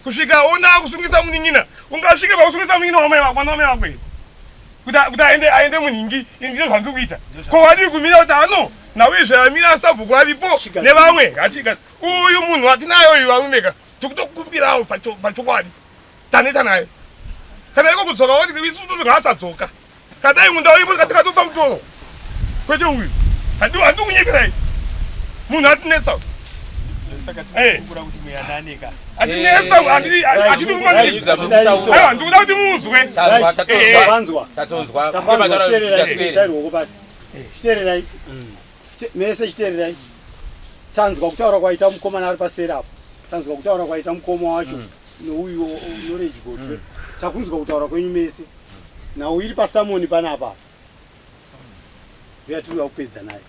kusvika ona kusungisa munin'ina ungasvike pakusungisa munin'ina wamwana wamai wako here kuti aende muningi ndizvo zvandiri kuita ko wadiri kumira kuti ano nauye zvamira sabhuku aripo nevamwe hatika uyu munhu watinayo uyu varumeka tikutokumbirawo pachokwadi taneta naye kana iko kudzoka wati isutu ngaasadzoka kadai munda uripo tikatopa mutoro kwete uyu handi kunyeperai munhu atinesa ndikuda kuti muzwe chitererai mese chitererai tanzwa kutaura kwaita mukomana ari paseri apo tanzwa kutaura kwaita mukoma wacho nouyu unoreji gotwe takunzwa kutaura kwenyu mese nawo iri pasamoni panapa zvatinoda kupedza naye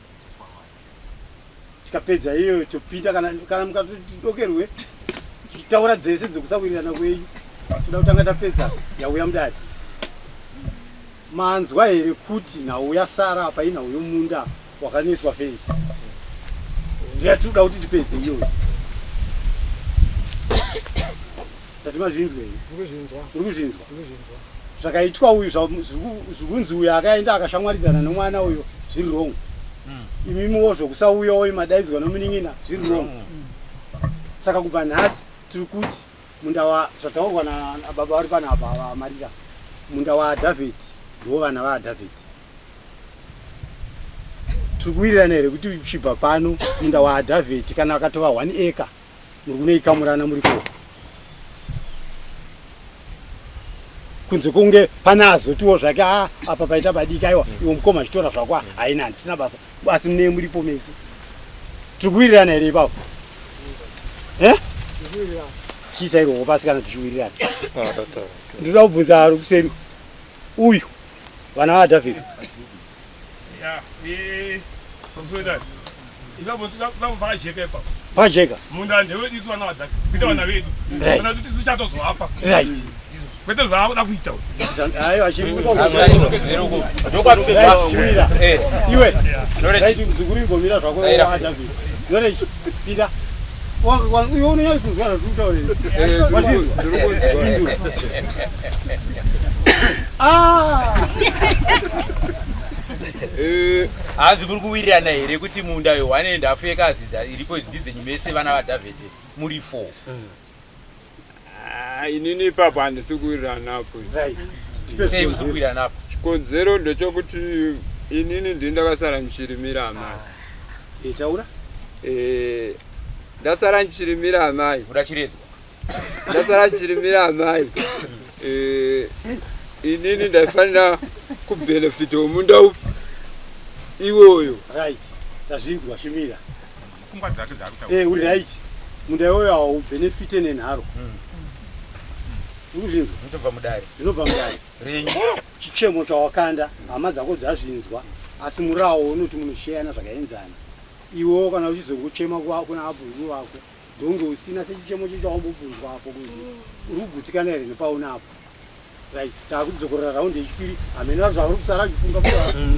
tikapedza iyo topinda kana mukatotidokerwe tichitaura dzese dzekusawirirana kwenyu toda kutanga tapedza yauya mudadi manzwa here kuti nhau yasara apa inhau yomunda wakaneswa fenzi zvatinoda kuti tipedze iyoyo tati mazvinzwa here uri kuzvinzwa zvakaitwa uyu zvikunzi uyu akaenda akashamwaridzana nomwana uyu zviri wrong imimiwo zvokusauyawo madaidzwa nomunin'ina zviri wrong saka kubva nhasi tiri kuti munda zvataurwa nababa vari panapa vamarira munda waDhavhidhi ndiwo vana vaDhavhidhi tiri kuwirirana here kuti uchibva pano munda waDhavhidhi kana akatova 1 acre muri kunoikamurana muri 4 kunze kunge pana azotiwo zvake apa paita padiki aiwa iwo mukoma achitora zvako haina handisina basa asi mune muripo mese tiri kuwirirana here ipapo chisa iroko pasi kana tichiwirirana ndinoda kubvunza ari kuseri uyu vana vaDhavhidhi pakajeka munda ndewedu isu vana vaDhavhidhi kuita vana vedu kana kuti tisichatozvapa kwete zvaakuda kuita iwe raiti muzukuru ingomira zvako waDhavhidhi norechi pinda uyo unonyatsoziva hanzi muri kuwirirana here kuti munda yo 1.5 acres iripo ndidzenyu mese vana vaDhavhidhi muri 4 inini ipapo handisi kuwiriranapo sei usiri kuwiriranapo chikonzero ndechokuti inini ndindakasara ndichirimira amai taura ndasara ndichirimira amai kuda chiredzwa ndasara ndichirimira amai inini ndaifanira kubhenefita womunda upi iwoyo right tazvinzwa shimira pfungwa dzake dzakuta uri right munda iwoyo haubhenefite nenharo urikuzvinzwa ndinobva mudare ndinobva mudare renyu chichemo chawakanda hama dzako dzazvinzwa asi murawo unoti munosheyana zvakaenzana iwo kana uchizokuchema kuna abhuru vako ndonge usina sechichemo chechawambobvunzwa apo kuti uri kugutsikana here nepaunapo right taakudzokorera raundi yechipiri hamena zvauri kusara chifunga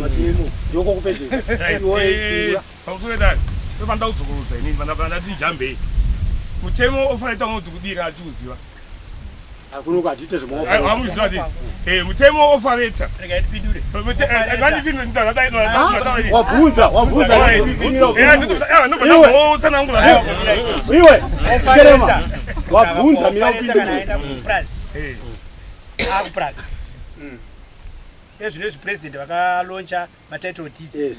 machemo ndoko kupedzesa iwoeura pausuedari tofanda kudzokorodza inini vandati jambei mutemo ofanaita unoti kudii kana tiuziva akunoku hatiite zvemuziva mutemo ofareta iwe kerema wabvunza mina upindure akupurazi ezvino izvi president vakaloncha matitle deeds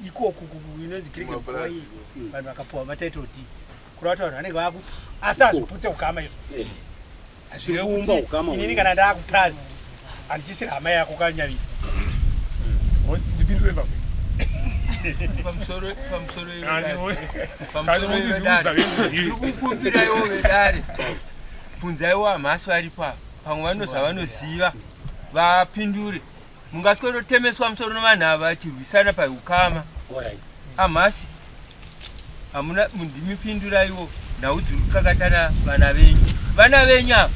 ikoku inonzi cricket boy vanhu vakapuwa matitle deeds kurati vanhu vanenge vaku asi hazviputse ukama izvo inini kana ndaakupurazi andichisira hama yako kanyavira ndipindure pamwe ndikukumbira iwo vedare bvunzaiwo amhasi varipa pamwe vanoza vanoziva vapindure mungaswetotemeswa musoro nevanhu ava vachirwisana paukama amhasi hamuna mundimipinduraiwo nhau dziri kukakatana vana venyu ava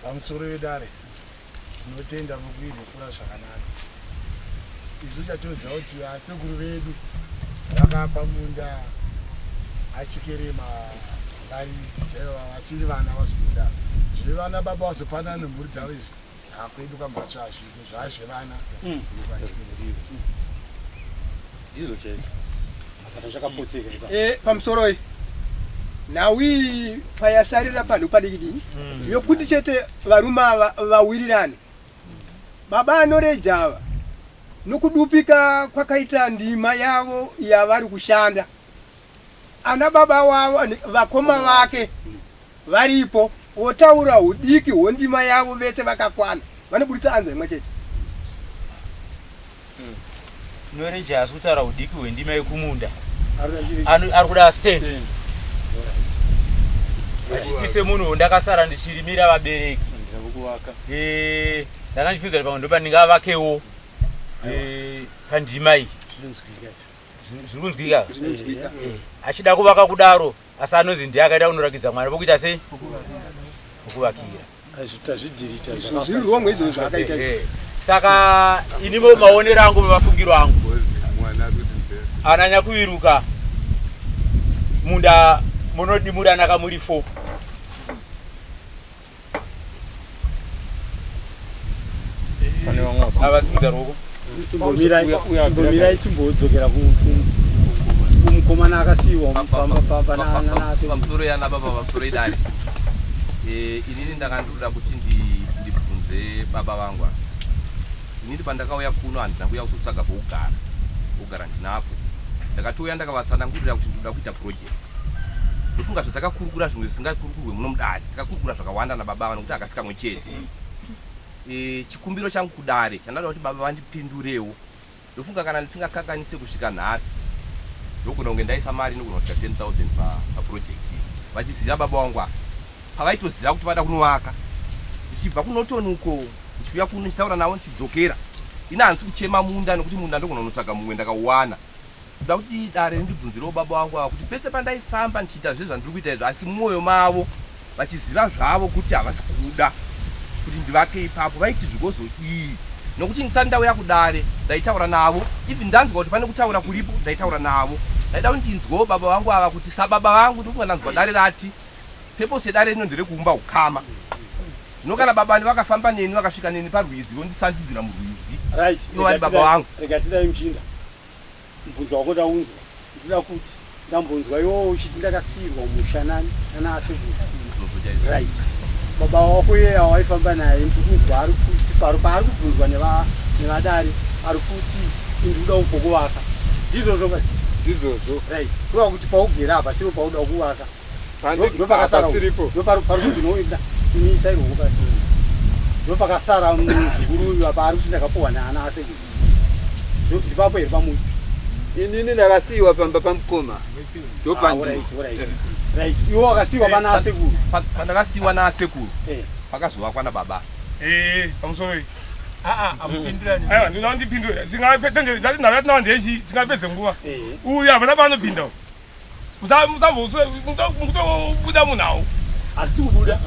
pamusoro vedare tinotenda mukuirefura zvakanaka isu chatoziva kuti vasekuru vedu vakapa munda achikerema ngaridzi chaiva vachiri vana vazokudaro zvevana baba vazopanana nemhuri dzavo izvi hakwedu kamhatso hazviko zvazvevana ndizvo chaizvo zvakapotseka pamusoro nawi payasarira panhu padikidini yokuti chete varume ava vawirirane baba anorejava nokudupika kwakaita ndima yavo yavari kushanda ana baba wavo vakoma vake varipo wotaura udiki hwendima yavo vese vakakwana vanobudisa anza imwe chete noreja asi kutaura udiki hwendima yekumunda ari kuda stand achiti semunhu ndakasara ndichirimira vabereki ndakandifunza kuti pamwe ndopa ndingavakewo pandima iyi zviri kunzwika achida kuvaka kudaro asi anonzi ndiye akaita kunorakidza mwana pokuita sei fokuvakira saka inimo maonero angu mevafungiro angu ananya kuiruka munda munodimuranaka muri 4 avasimudza roko mbomirai timbodzokera kumukomana akasiiwa pamusoro yana baba pamusoro idare inini ndakandoda kuti ndibvunze baba vangu inini pandakauya kuno handina kuya kuzotsvaga kugara ndinapo ndakatouya ndakavatsanangurira kuti ndoda kuita project ndofunga zvatakakurukura zvimwe zvisingakurukurwe muno mudare takakurukura zvakawanda nababa vanokuti akasikamwe chete chikumbiro changu kudare chandada kuti baba vandipindurewo ndofunga kana ndisingakanganise kusvika nhasi ndogona kunge ndaisa mari inogona kusvika 10,000 paproject vachiziva baba vangu pavaitoziva kuti vada kunovaka ndichibva kunotonuko ndichiuya kuno ndichitaura navo ndichidzokera ina handisi kuchema munda nekuti munda ndogona kunotsvaga mumwe ndakauwana kuda kuti dare ndibvunzirewo baba vangu ava kuti pese pandaifamba ndichiita zve zvandiri kuita izvo asi mumwoyo mavo vachiziva zvavo kuti havasi kuda kuti ndivake ipapo vaiti zvikozodii nokuti ndisati ndauya kudare ndaitaura navo ivi ndanzwa kuti pane kutaura kuripo ndaitaura navo ndaida kuti ndinzwawo baba vangu ava kuti sababa vangu ndofunga ndanzwa dare rati pepose dare rino nderekuumba ukama zvino kana baba vakafamba neni vakasvika neni parwizi vondisandidzira murwizi ivo vari baba vangu rega tidai muchinda mubvunzo wako ndaunzwa ndoda kuti ndambonzwa iwo uchiti ndakasiyirwa mushanani ana asekuru right baba wako iye awaifamba naye ndikunzwa ari kuti paari kubvunzwa nevadare ari kuti indikuda kuvaka ndizvozvo ndizvozvo right kureva kuti paugera apa sipo pauda kuvaka ndoparikundinoenda imisairwoko ndopakasara muzukuru uyu apa ari kuti ndakapuhwa naana asekuru ndipapo here pamuti inini ndakasiyiwa pamba pamukoma right iwo wakasiyiwa pana asekuru pandakasiyiwa naasekuru pakazovakwa nababa pamusoro aiwa ndinandipindura ndinavati ndechi tingapedze nguva uyu havana paanopindawo musambobuda munhawo hatisi kubuda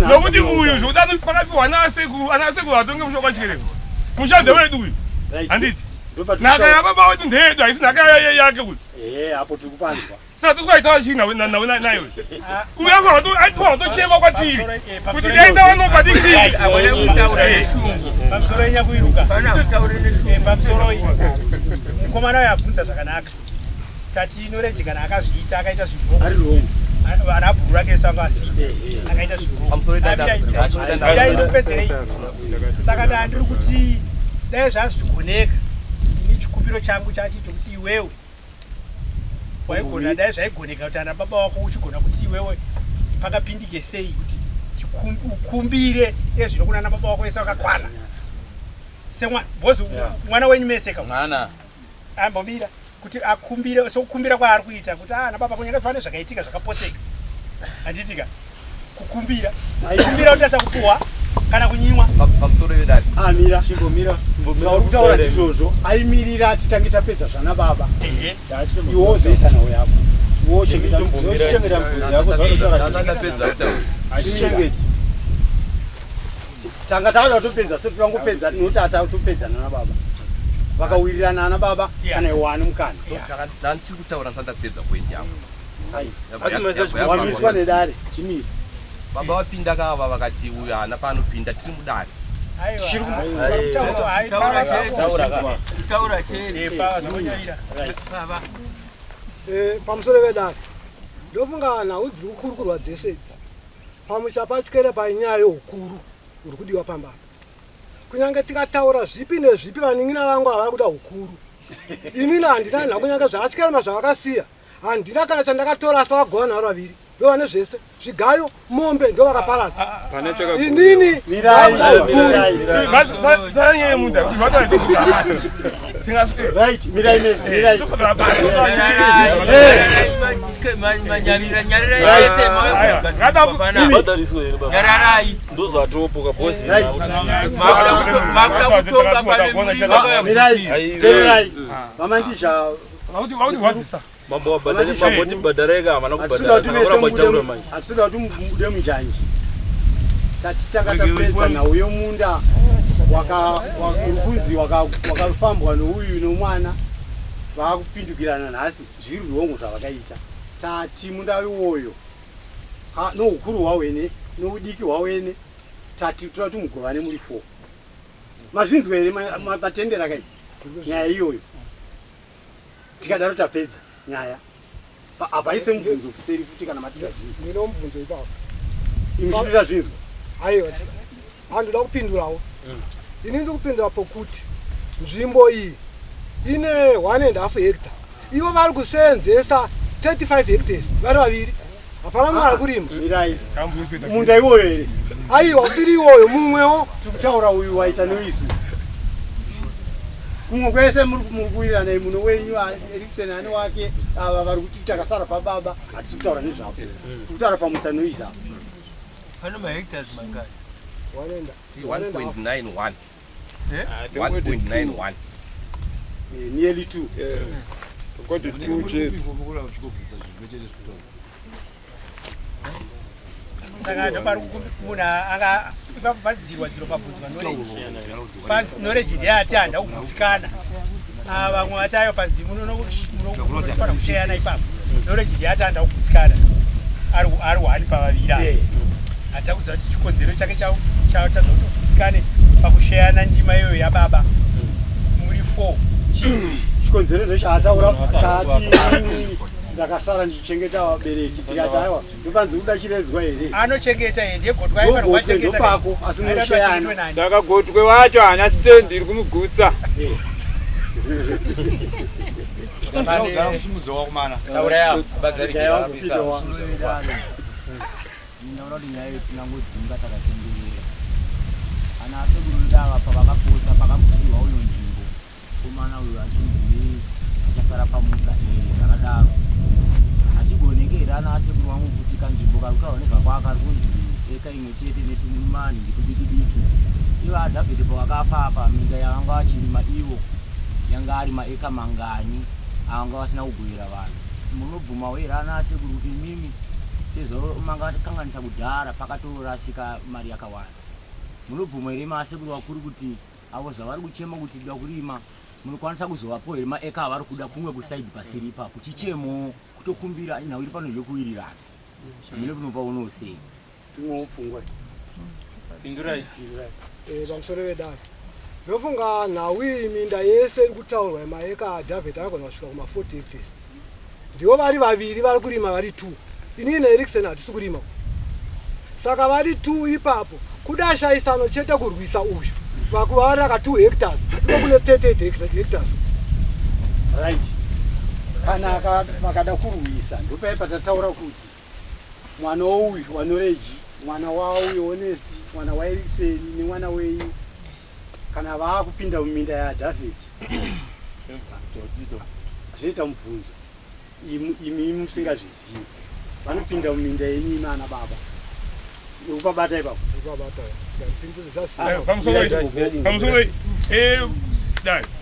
nokuti uyu zvokuti pakapiwa ana asekuru hatonge mushoka chikereko mushande wedu uyu handiti nhaka yababa wedu ndeyedu haisi nhaka yake uyu apo tiri kupanzwa saka tosikaitawa chii nayo uyu aitochekwa kwatiri kuti ndaenda wanopadikii pamusoro yenyakuiruka pamusoro mukomana uyo abvunza zvakanaka tati inoreji kana akazviita akaita zvivo vana bhuru rake sango aside akaita zvivoaindopedzerei saka da ndiri kuti dai zvazvigoneka ini chikumbiro changu chachito kuti iwewe waigona dai zvaigoneka kuti ana baba wako uchigona kuti iwewe pakapindike sei kuti ukumbire ezvinokuna nababa wako vese vakakwana semwana bhozi mwana wenyu meseka mwana ambomira kuti akumbire sokukumbira kwaari kuita kuti nababa kunyanga pane zvakaitika zvakapoteka handitika kukumbira kukumbira kutasa kupuhwa kana kunyimwa pamusoro vedati amira chingomira zvauri kutaura ndizvozvo aimirira titange tapedza zvana baba iwo uzoisa nawo yako iwo chengeta mubvunzi yako zvaotaura tanga taada topedza so tirangopedza notata topedzana nababa vakawirirana ana baba kana iwani mukana ndandiri kutaura ndisandapedza pointi yangu wamiswa nedare chimiri baba vapinda kava vakati uyu haana paanopinda tiri mudare pamusoro vedare ndofunga nhau dziri kukurukurwa dzese idzi pamusha patyere panyaya yeukuru uri kudiwa pambapa kunyange tikataura zvipi nezvipi vaning'ina vangu havari kuda ukuru inini handina nha kunyange zvakatyerema zvavakasiya handina kana chandakatora asi vakagona naro vaviri ndovane zvese zvigayo mombe ndo vakaparadza inini mambo wabadali maboti badarega mana kubadala atsuda kuti mude munjanji tatitanga tapedza na uyo munda wakurubunzi wakafambwa nouyu nomwana vakupindukirana nhasi zviri rwongo zvavakaita tati munda iwoyo noukuru hwawene noudiki hwawene tati tora kuti mugovane muri 4 mazvinzwa here matendera kai nyaya iyoyo tikadaro tapedza nyaya hapaise mubvunzo kuseri futi kana matisa ndino mubvunzo ipapo imchitira zvinzwa aiwa handoda kupindurawo ini ndiri kupindura pokuti nzvimbo iyi ine 1.5 hectare ivo vari kuseenzesa 35 hectares vari vaviri hapana munhu ari kurima mirai munda iwoyo here aiwa usiri iwoyo mumwewo tiri kutaura uyu waita noisu kumwe kwese muri kuwirirana muno wenyu Eriksen ani wake ava vari kuti takasara pababa hatisi kutaura nezvavo tiri kutaura pamusanoisa pane mahectares mangani 1.91 1.91 nearly 2 saka ndopari munhu angapadzirwa dziro pabvunzwa noreji ndeyati handa kugutsikana vamwe vatayo panzi munofanira kusheyana ipapo noreji ndeyati handa kugutsikana ari 1 pavaviri hata kuziva kuti chikonzero chake chatadza kuti ugutsikane pakusheyana ndima iyoyo yababa muri 4 chikonzero ndechaataura kati ndakasara ndichichengeta vabereki tikati aiwa ndopanzi kuda chiredzwa here anochengeta here ndegotwaipako asi musheyana saka gotwe wacho haana stendi iri kumugutsa ndinaona kuti nyaya iyo tinangodzinga takatenderera ana asekuru ndava pavakaposa pakamutirwa uyo nzvimbo komana uyo achinzi achasara pamusa zvakadaro achigonengera ana asekuru vangu kuti kanzvimbo kari kaoneka kwakari kunzi eka imwe chete netumani ndikudikidiki ivo adhavhidi pavakafa apa minda yavanga vachirima ivo yanga ari maeka mangani avanga vasina kugowera vanhu munobvuma wera ana asekuru kuti mimi sezvo mangakanganisa kudhara pakatorasika mari yakawanda munobvuma here maasekuru vakuru kuti avo zvavari kuchema kuti da kurima munokwanisa kuzovapo here maeka avari kuda kumwe kusaidi pasiri ipapo chichemo kutokumbira nhau iri pano zvekuwirirana mune kunopa unousei tinopfungwa pindurai pamusoro vedare ndofunga nhau iyi minda yese iri kutaurwa maeka adhavhidi anogona kusvika kuma 40 hectares ndivo vari vaviri vari kurima vari 2 inini naEriksen hatisi kurima saka vari 2 ipapo kuda shaisano chete kurwisa uyu vakuvaraka 2 hectares hatiko kune 38 hectares right kana vakada kurwisa ndopaipa tataura kuti mwana uyu wanoreji mwana wauyu honest mwana waerikiseni nemwana wenyu kana vaakupinda muminda yaDhavhidhi zvinoita mubvunzo imi musingazvizivi vanopinda muminda yenyu imi ana baba ukabata ipapo pamusoro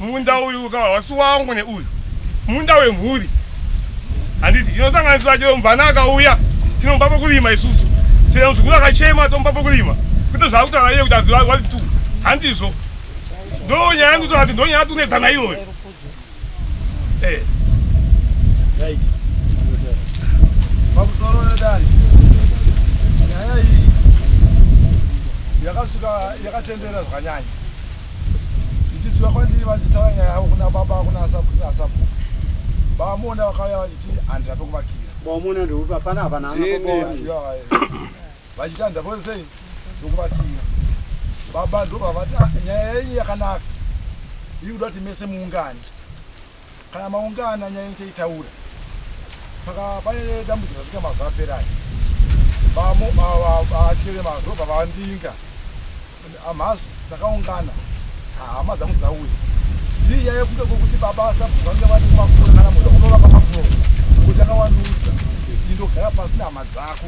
munda uyu wasi wangu neuyu munda wemhuri handiti inosanganisira chero mubvana akauya tinomba pokurima isusu chero muzukuru akachema tomba pokurima kuti zvakutangaiye kuti hanzi wati tu handizvo ndonyaya yanditoti ndonyaya yatunetsana iyoyo pamusoro yedari nyaya iyi yakasvika yakatendera zvakanyanya ichiziva kwandiri vachitaura nyaya yavo kuna baba kuna sabu vamona vakauya vachiti handira pekuvakira vamona ndekuti hapana hapana vachiti handira posei pekuvakira baba ndobva nyaya yenyu yakanaka iri kuda kuti mese muungane kana maungana nyaya yenyu chaitaura paka pane dambudziko rasvika mazuva aperayo atyere madhorobha vandinga amhazvo takaungana hama dzangu dzauya iri nyaya yekunge kwokuti baba asabhuka vange vati kumakura kana muda unovaka mafuro kuti akawandudza indogara pasi nehama dzako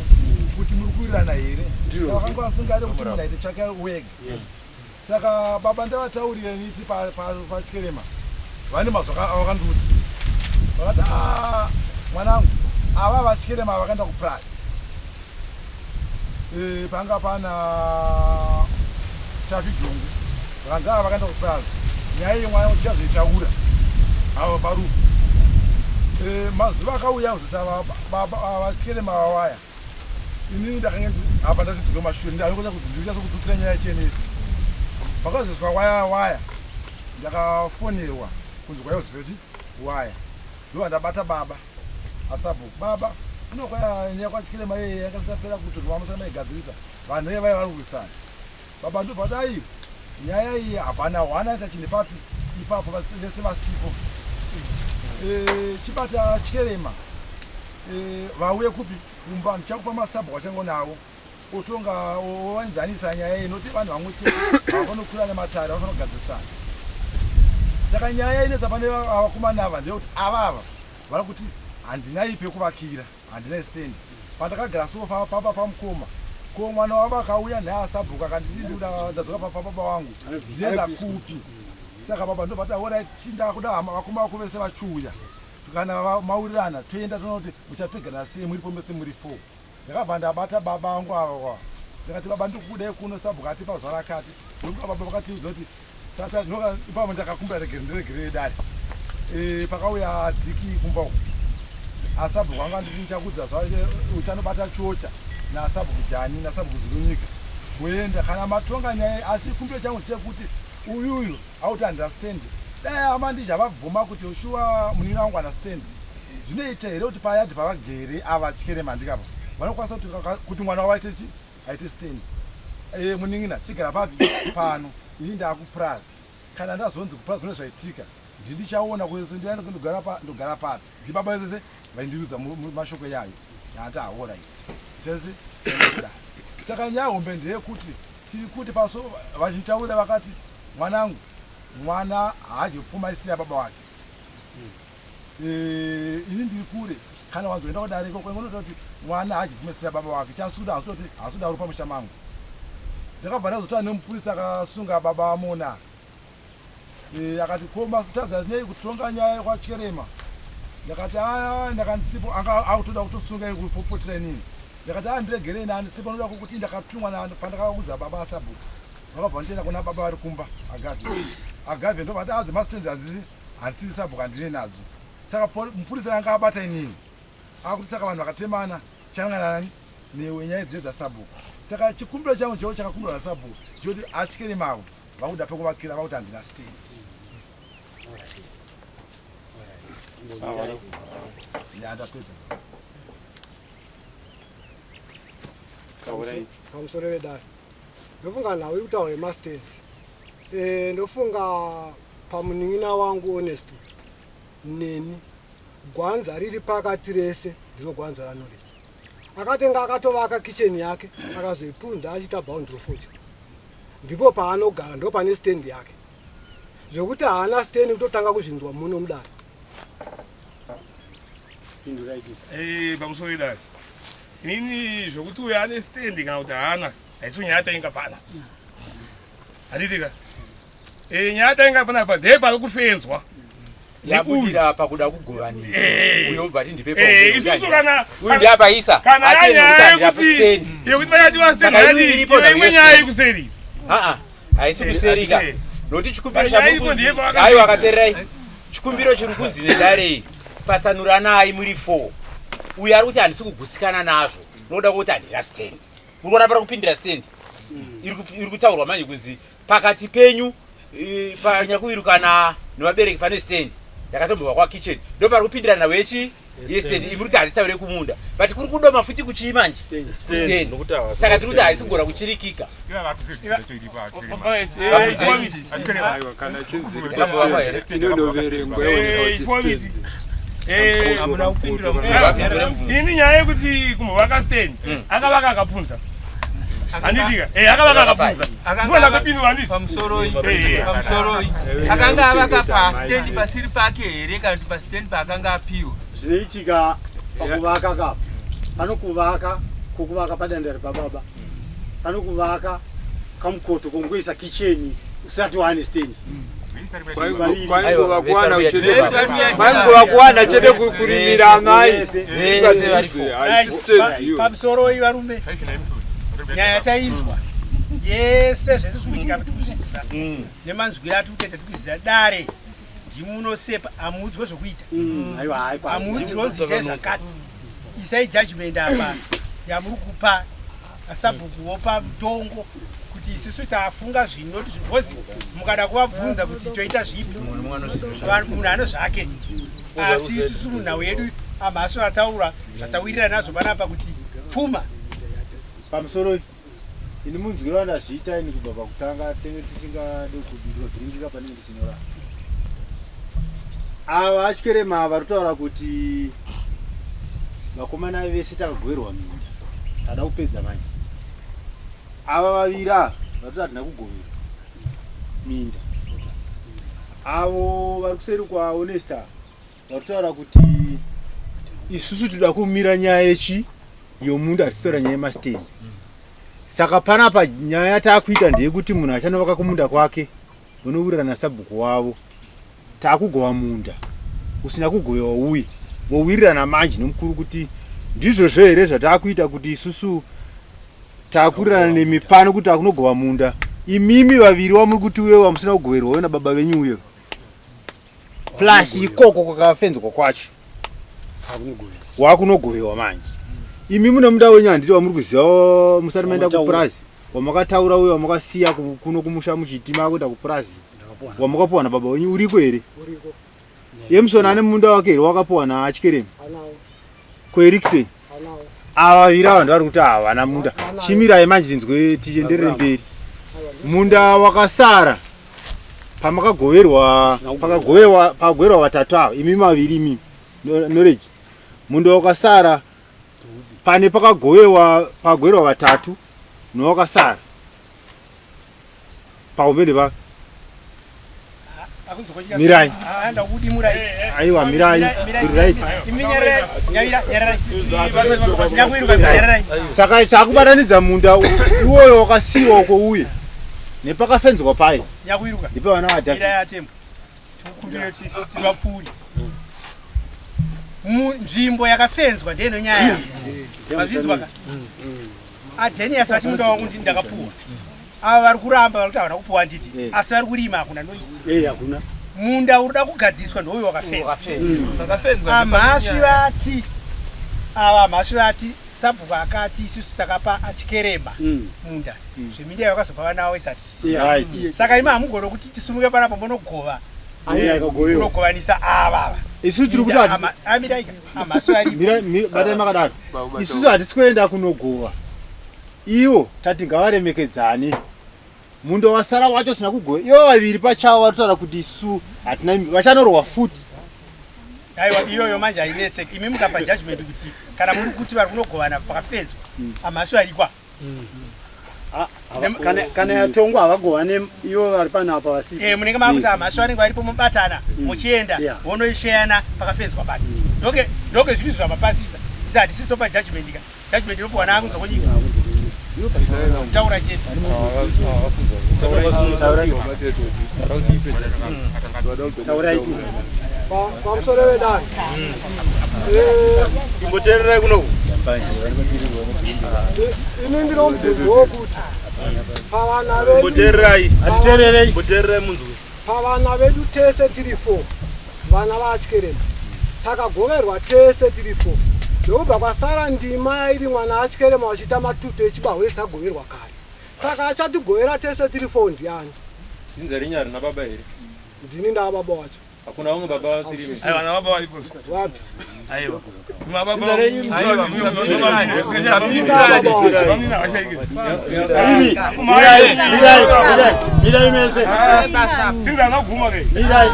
kuti muri kuwirirana here vakanga vasingade kuti munhu aite chake wega saka baba ndavataurire niti pachikerema vane mazwa avakandudza vakati mwanangu ava vachikerema vakaenda kuprasi panga pana chafijongo vakanzi ava vakaenda kuprasi nyaya yemwana uchazoitaura ava parufu mazuva akauya kuzisa vachikerema vawaya inini ndakange apa ndatidzika mashure ndanokoza kuti ndirichazokudzutira nyaya chenesi pakazoswa waya ndakafonerwa kunzi kwayoziseti waya ndova ndabata baba asabhuku baba unokwaya nyaya kwachikirema yeye yakasitapera kuti vamusana maigadzirisa vanhu veye vai vari kurwisana baba ndobva dai nyaya iyi hapana hwana tachine papi ipapo vese vasipo chibata chikerema vauye kupi kumba ndichakupa masabhu wachango nawo utonga wanzanisa nyaya iyi noti vanhu vamwe chete havanokwira nematare vafanogadzisana saka nyaya inedza pane vakomana ava ndeyekuti avava vari kuti handinai pekuvakira handinai stendi pandakagara sofa papa pamukoma ko mwana wavo akauya naye asabhuka akanditi ndikuda ndadzoka papababa wangu ndinoenda kupi saka baba ndobvati orit chindakuda vakoma vako vese vachiuya kana maurirana toenda tonoti muchapigana sei muri pomese muri 4 ndakabva ndabata baba vangu ava ndakati baba ndikudai kuno sabhuka ati pazuva rakati ndokuda baba vakatiudza kuti sata ipapo ndakakumbira ndiregere dare pakauya dhiki kumba uku asabhuku anga nditi ndichakudza uchanobata chocha nasabhuku jani nasabhuku zulunyika kuenda kana matonga nyaya asi kumbiro changu chekuti uyuyu auti understand dai ama ndizha vabvuma kuti shuwa munini wangu understand zvinoita here kuti payadhi pavagere ava chikerema ndikapo vanokwanisa kuti mwana wavo aite stand munin'ina chigara papi pano ini ndakupras kana ndazonzi kupras kune zvaitika ndindichaona kwese ndiaenda kundogara papi ndibaba vese vaindirudza mashoko yayo yati ahora sese saka nyaya hombe ndeyekuti tiri kuti paso vachitaura vakati mwanangu mwana haajipfumaisira baba wake ini ndiri kure kana wanzoenda kudariko kwengonota kuti mwana haajipfumaisira baba wake chasuda hasuda uri pamusha mangu ndakabva ndazotana nemupurisa akasunga baba vamona akati koma sutadza zinei kutonga nyaya kwachikerema ndakati ndakandisipo anga akutoda kutosunga kupopotera inini ndakati ndiregerei nandisipo noda kuti ndakatumwa pandakaudza baba asabhuku vakabva ndienda kuna baba vari kumba agavhe ndobva adzi masitenzi handisiri sabhuku handine nadzo saka mupurisa yanga abata inini akuti saka vanhu vakatemana changanani newe nyaya dzine dzasabhuku saka chikumbiro changu choo chakakumbirwa nasabhuku choti achikeremavo vakuda pekuvakira vakuti handina stendi pamusoro vedare ndofunga nawo iri kutaura yemastendi ndofunga pamunin'ina wangu honest neni gwanza riri pakati rese ndiro gwanza ranoreki akatenga akatovaka kicheni yake akazoipunza achiita boundary forge. Ndipo paanogara ndo pane stand yake. Zvokuti haana stand kutotanga kuzvinzwa muno mudare. Pamusoro pedare. Inini zvokuti uyo ane stand kana kuti haana haisi nyaya tainga pana. Haditika. Nyaya tainga pana pa ndepari kufenzwa. Yakudira pakuda kugovanisa. Uyo ubva tindipe pa. Isusu kana uyu ndiapaisa. Kana nyaya yekuti yekuti vayatiwa stand hadi imwe nyaya yekuseri. Haisi kuserika. Noti chikumbiro chamukunzi. Hayo akatererai. Chikumbiro chiri kunzi nedare pasanura nayi muri 4. Uyu ari kuti handisi kugutsikana nazvo. Noda kuti handina stand. Urikuona para kupindira stand. Iri kutaurwa manje kunzi pakati penyu panyakuirukana nevabereki pane stand. Yakatombowa kwa kitchen. Ndo pari kupindirana wechi yestand. Iri kuti handitaure kumunda. But kuri kudoma futi kuchii manje? Stand. Saka tiri kuti haisi kugona kuchirikika. Ini nyaya yekuti kumbovaka stand akavaka akapunza. Handitika akavaka akapunza. Ndikuona kapindwa handiti pamusoro akanga avaka pastand pasiri pake here kana kuti pastand paakanga apiwa. Zvinoitika pakuvaka kapo panokuvaka kukuvaka padandare pababa panokuvaka kamukoto kongoisa kicheni usati wane stand. Kwaingova chete kurimira amai. Pamusoro ivarume nyaya tainzwa yese zvese zvikuitika kuti kuzviziva nemanzwiro ati kutenda tikuziva dare ndimunosepa amuudzwe zvokuita amuudzirwo nzita zvakati isai judgment apa yamuri kupa asabhuku pa mutongo kuti isusu tafunga zvinoti zvibozi mukada kuvabvunza kuti toita zvipi munhu ano zvake asi isusu munhau yedu amhaso ataura zvatawirira nazvo panapa kuti pfuma pamusoro ini munzwiro ndazviita ini kubva pakutanga tenge tisingade kuvhiringika pane ndichinyora ava achikerema vari kutaura kuti vakomana vese takagoverwa minda tada kupedza manje ava vavira vatoti hatina kugoverwa minda avo vari kuseri kwaonesta vari kutaura kuti isusu toda kumira nyaya yechi yomunda hatitora nyaya yemastenzi. Saka panapa nyaya taakuita ndeyekuti munhu achanovaka kumunda kwake unowirirana sabhuku wavo taakugova munda usina kugovewa uye vowirirana manje nomukuru kuti ndizvozvo here zvataakuita kuti isusu taakuwirirana nemipano kuti akunogova munda. Imimi vaviri wamuri kuti uye wamusina kugoverwawo nababa venyu uye plus ikoko kwakafenzwa kwacho wakunogovewa manje. Imi mune muda wenyu handiti wamuri kuziva musati maenda kupurazi wamakataura uye wamakasiya kuno kumusha muchitima kuenda kupurazi wamukapuwa nababa wenyu uriko here? Emusona ane munda wake here wakapuwa naachikeremi koerikiseni ava vaviri vanhu vari kuti havana munda. Chimirai manje tinzwe tichenderere mberi. Munda wakasara pakagoverwa vatatu ava imi maviri imi noreji munda wakasara pane pakagoverwa vatatu nowakasara paumbende pake mirai aiwa mirai saka chakubatanidza munda iwoyo wakasiyiwa uko uye nepakafenzwa paye ndipe vana vadhaki nzvimbo yakafenzwa ndeno nyaya mazvinzwa adhenias vati munda wangu ndakapuwa ava vari kuramba vari kuti havana kupuwa nditi asi vari kurima hakuna noisi munda urida kugadziswa ndouyo wakafenzwa amhasvi vati sabhuku akati isusu takapa achikerema munda zveminda yavakazopa vana vavo isati saka imi hamugona kuti tisumuke panapa mbonogova unogovanisa avava isusu tiri kuti batai makadaro isusu hatisi kuenda kunogova ivo tati ngavaremekedzane munda wasara wacho sina kugova ivo vaviri pachavo vari kutaura kuti isusu hatina vachanorwa futi aiwa iyoyo manje ainetseki imi mukapa judgment kuti kana muri kuti vari kunogovana pakafedzwa amasho arikwa kana yatongwa havagovane ivo vari pano apa vasi munenge mava kuti amasho anenge varipo mubatana muchienda wonoisheyana pakafedzwa bati ndoke zvinhu zvamapasisa isa hatisi topa judgment ka judgment inopiwana akunza konyika taura chete pamusoro wedani imbotererai kuno ini ndino mubvunzo wokuti pavana vedu imbotererai atitererei imbotererai munzwi pavana vedu tese tiri 4 vana vaatyikerema takagoverwa tese tiri 4 ndokubva kwasara ndima iri mwana atyikerema wachiita matuto echibahwe tagoverwa kare saka achatigovera tese tiri 4 ndiani ndinzarinyari nababa here ndini ndaa baba wacho hakuna vamwe baba vasiri aiwa na baba varipo wapi aiwa mababa mirai mese tinganaguma ke mirai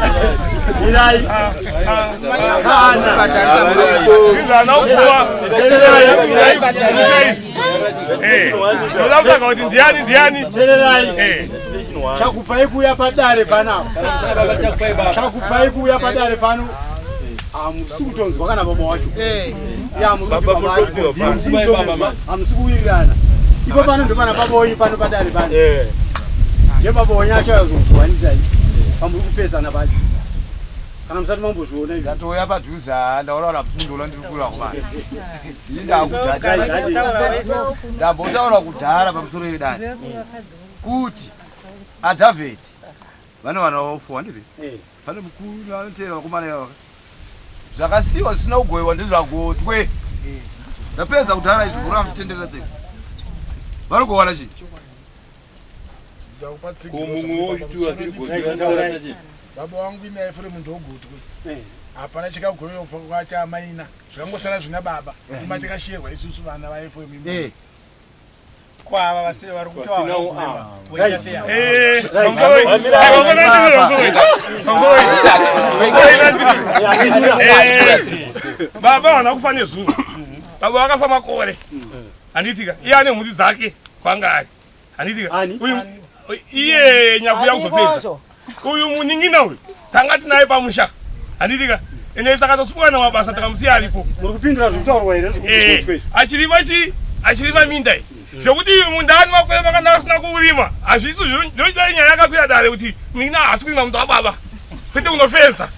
chakupai kuuya padare panapa chakupai kuuya padare pano hamusi kutonzwa kana baba wacho hamusi kuwirirana ipo pano ndo pana baba wenyu pano padare pano je baba wenyu acho yazokugwanisai pamuri kupesana pacho kana musati mambozviona ndatoya padhuze ndaona musundola ndiri kula kumana ndambotaura kudhara pamusoro wedani kuti adhavhedi vane vana vaofuwa ndiri pane mukuru anotera vakomana yava zvakasiyiwa zvisina kugoyiwa ndezvagotwe ndapedza kudhara izvi guru amutitenderera tseka vanogowana chii baba wangu ine aifure munhu wogotwe hapana chikagoyofa amaina zvakangosara zvina baba ima tikashiyerwa isusu vana vaifure mimi kwava vasiri vari kutaura baba wana kufa nezuva baba wakafa makore handitika iye ane mhuri dzake kwangari handitika iye nyaku yakuzopedza uyu muningina uyu tanga tinaye pamusha handitika ene saka tosukwana mabasa takamusiya aripo muri kupindura zvitaurwa here achirima minda zvokuti uyu mundani makore vakanaka asina kuurima hazvisi ndochida nyaya yakakwira dare kuti nina hasi kuringa mundu wababa kwete kunofenza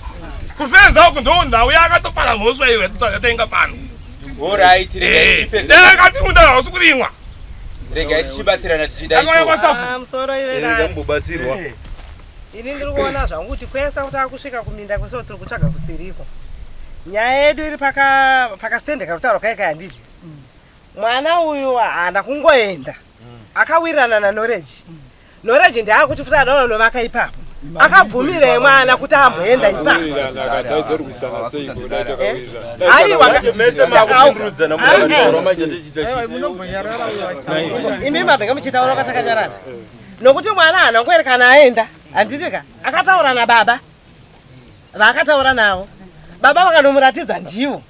kufenza uku ndo ndau yakatopara mhosva iwe yatainga pano akati munda hausi kurimwa regai tichibatsirana tichidaiso musoro iwe mubatsirwa ini ndiri kuona zvangu kuti kwese kuti akusvika kuminda kwese tiri kutsvaga kusiriko nyaya yedu iri pakastendeka kutaura kaikai handiti mwana uyu haana kungoenda akawirirana nanoreji noreji ndaakuti futi adaona novaka ipapo akabvumire mwana kuti amboenda ipapo imi mabheka muchitaura kwatakanyarana nokuti mwana haana kungoerekana aenda handitika akataura nababa vaakataura navo baba vakanomuratidza ndivo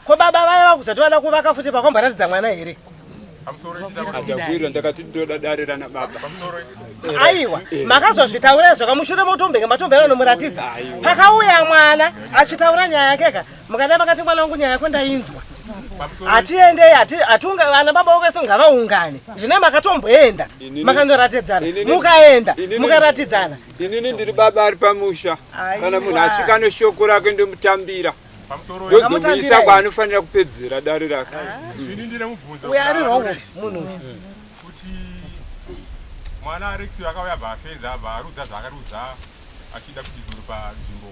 ko baba vaya vakuzoti vada kuvaka futi pakwamboratidza mwana here aiwa makazozvitaura zvakamushure motombenge matombera anomuratidza pakauya mwana achitaura nyaya yakeka mukada makati mwana wangu nyaya yako ndainzwa hatiendei hatunga vana baba vese ngavaungane zvine makatomboenda makanyoratidzana mukaenda mukaratidzana inini ndiri baba ari pamusha kana munhu asvika neshoko rake ndomutambira ndozomuisa kwaanofanira kupedzera dare rake uyo ari rongo munhu kuti mwana arexi akauya abva afenza abva arudza zvaakarudza achida kuti zuru panzvimbo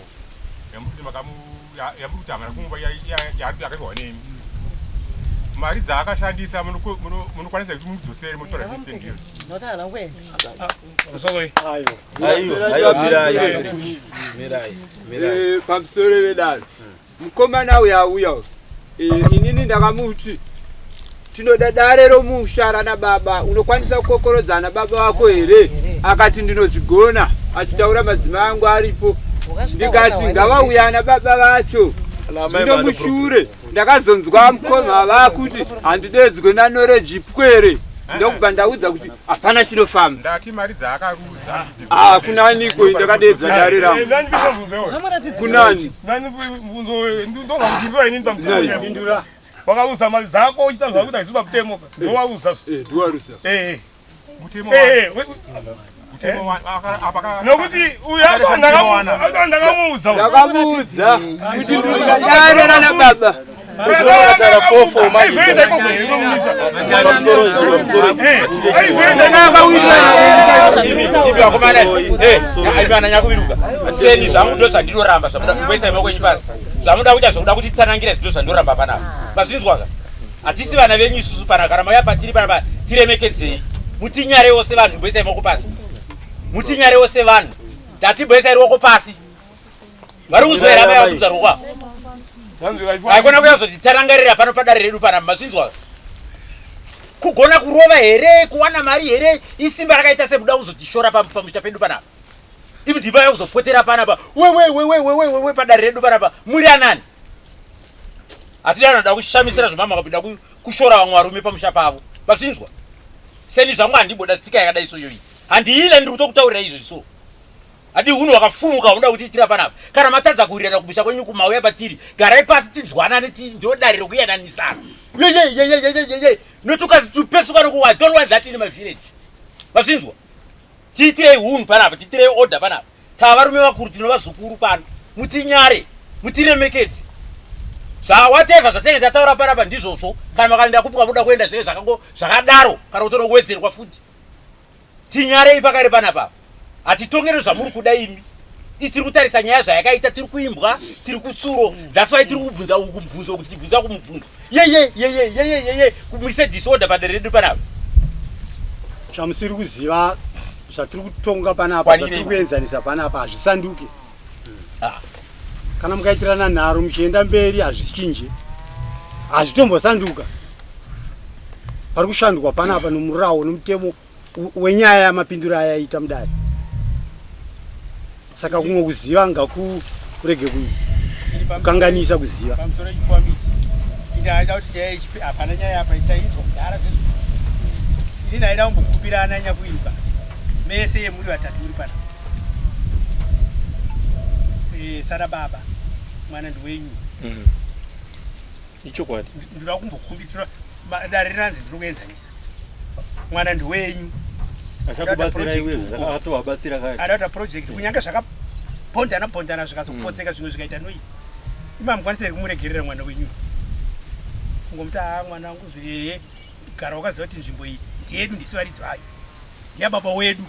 yamuri kuti hamana kumuva yakaiswa nemi mari dzaakashandisa munokwanisa kuti mudzosere mutora zvitengero noti hana kuenda pamusoro vedano mukomana uyu auya inini ndakamuti tinoda dare romusha rana baba unokwanisa kukokorodzana baba vako here akati ndinozvigona achitaura madzimai angu aripo ndikati ngavauyana baba vacho zvino mushure ndakazonzwa mukoma vakuti handidedzwe nanore jipwere ndokubva ndaudza kuti hapana chinofamba ndati mari dzaakaruza kunaniko ndakadedza dare rangu kunani wakarusa mari dzako uchitazva kuti haisiba mutemo ndowarusa nokuti uyu ndakamuudza kuti ndikadare na baba seni zvangu ndo zvandoramba zvamudakuisa imakwenyu pasi zvamuda kuita zvokuda kuti tsanangira zvindo zvandoramba panapa mazvinzwaka hatisi vana venyu isusu panapa kana mauya patiri panapa tiremekedzei mutinyarewo sevanhu mboisai maoko pasi mutinyarewo sevanhu ndatibhoisai ruoko pasi vari kuzoera vayavazudza rokwa aikona kuyazoti tarangarira pano padare redu panapa mazvinzwaka kugona kurova here kuwana mari here isimba rakaita semuda kuzotishora pamusha pedu panapa ivi ndimba yakuzopotera panapa wewe padare redu panapa muri anani hatidi anoda kushamisira zvomama kapinda kushora vamwe varume pamusha pavo mazvinzwa seni zvangu handiboda tsika yakadai isoyoyi handiile ndiri kutokutaurira izvo iso hadi unhu wakafumuka unoda kutiitira panapa kana matadza kuwirira kumusha kwenyu kumauya patiri garai pasi tinzwanane ndodare rokuyananisana yeye notukazitupesuka nokuwa don't want that in my village mazvinzwa tiitirei unhu panapa tiitirei order panapa tava varume vakuru tinovazukuru pano mutinyare mutiremekedze zvawatevha zvatenge tataura panapa ndizvozvo kana makaenda kupuka muda kuenda zvee zvakadaro kana kutora kuwedzerwa futi tinyarei pakare panapa hatitongere zvamuri kuda imi isi tiri kutarisa nyaya zvayakaita tiri kuimbwa tiri kutsuro that's why tiri kubvunza uku kubvunzo kuti tibvunza kumubvunzo yeye kumuise disorder padare redu panapa zvamusiri kuziva zvatiri kutonga panapa zvatiri kuenzanisa panapa hazvisanduke kana mukaitirana nharo muchienda mberi hazvichinje hazvitombosanduka pari kushandurwa panapa nomurawo nomutemo wenyaya yamapindiro aya aita mudare saka kumwe kuziva ngakurege kukanganisa kuziva pamusoro chifamiti ini haida kuti nyaya ichipi hapana nyaya apa itaizwa kudhara zvezvo ini haida kumbokupirana nyakuipa mese yemuri vatatu uri pana sara baba mwana ndiwenyu ichokwadi ndinoda kumbokumbitira dare ranzi ndiri kuenzanisa mwana ndiwenyu achakubatsira iwe zvakatowabatsira kare adata project kunyange zvakapondana zvikazopotseka zvimwe zvikaita noise imamukwanisire kumuregerera mwana wenyu kungomuti mwana wangu zviyeye gara wakaziva kuti nzvimbo iyi ndiyedu ndisi varidzi vayo yababa wedu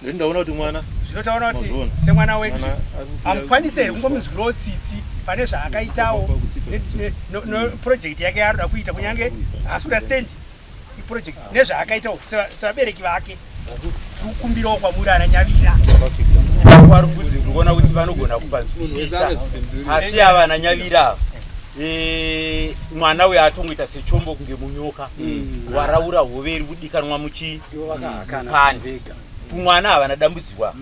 ndaona kuti mwana zvinotaura kuti semwana wedu amukwanise here kungomunzwirawo tsitsi pane zvaakaitawo neprojekti yake yaanoda kuita kunyange hasudastendi iprojekti nezvaakaitawo sevabereki vake tikukumbirawo kwamuri ana nyavira vari kudzi ndikuona kuti vanogona kupanzwisisa asi ava ana nyavira mwana uyo atongoita sechombo kunge munyoka waraura hove iri kudikanwa muchipani kumwana havana dambudzikwa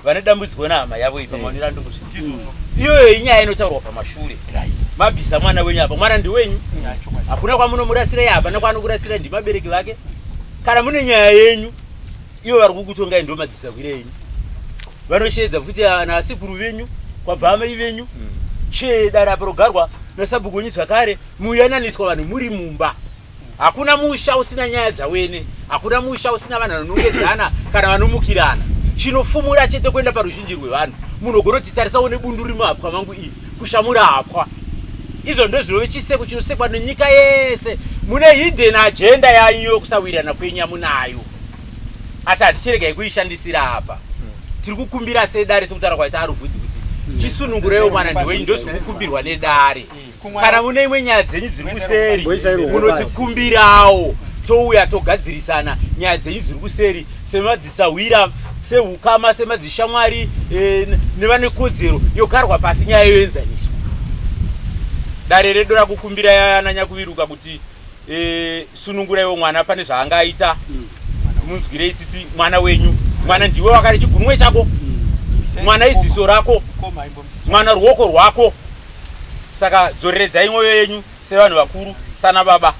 vane dambudziko nehama yavo ipamaonera ndokuzvitizozo iyoyo inyaya inotaurwa pamashure mabvisa mwana wenyu apa mwana ndiwenyu hakuna kwamunomurasirai apa nekwaanokurasirai ndimabereki vake kana mune nyaya yenyu ivo vari kukutongai ndomadzisagwire yenyu vanoshedza futi nasikuru venyu kwabva amai venyu dare apa rogarwa nasabhukonyi zvakare muyananiswa vanhu muri mumba hakuna musha usina nyaya dzawene hakuna musha usina vanhu vanonongedzana kana vanomukirana chinofumura chete kuenda paruzhinji rwevanhu munogona kutitarisawo nebundu rimo hapwa mangu iyi kushamura hapwa izvo ndo zvinove chiseko chinosekwa nenyika yese mune hidden agenda yanyu kusawirirana kwenya munayo asi hatichiregai kuishandisira apa tiri kukumbira sedare sekutaura kwaita aruvhudzi kuti chisunungurewo mwana ndiwenyu ndo zviri kukumbirwa nedare kana mune imwe nyaya dzenyu dziri kuseri munotikumbirawo touya togadzirisana nyaya dzenyu dziri kuseri semadzisawira seukama semadzishamwari nevane kodzero yogarwa pasi nyaya yoenzaniswa dare redu rakukumbira ananyakuviruka kuti sununguraiwo mwana pane zvaangaita munzwirei sisi mwana wenyu mwana ndiwe wakari chigunwe chako mwana iziso rako mwana ruoko rwako saka dzoreredzai mwoyo yenyu sevanhu vakuru sana baba.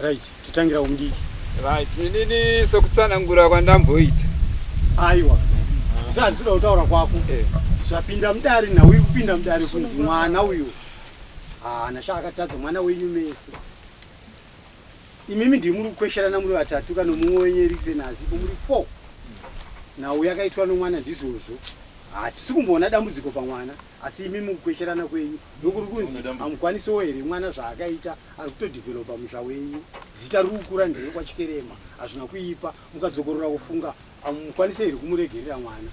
Right, titangira umdiki. Right, inini sokutsanangura kwandamboita. Aiwa. Sasa sida utaura kwako. Sapinda mudari na uyu kupinda mudari kunzi mwana uyu. Nashakatadza mwana wenyu mese. Imimi ndimuri kukwesherana muri vatatu kana mumwe wenyu Eriksen Zipo muri 4. Na uyu akaitwa nomwana ndizvozvo. Hatisi kumboona dambudziko pamwana asi imimi kukwesherana kwenyu ndokuri kunzi amukwanisewo here mwana zvaakaita ari kutodevelopa musha wenyu. Zita riri kukura ndere kwachikerema hazvina kuipa mukadzokorora kufunga amukwanise here kumuregerera mwana.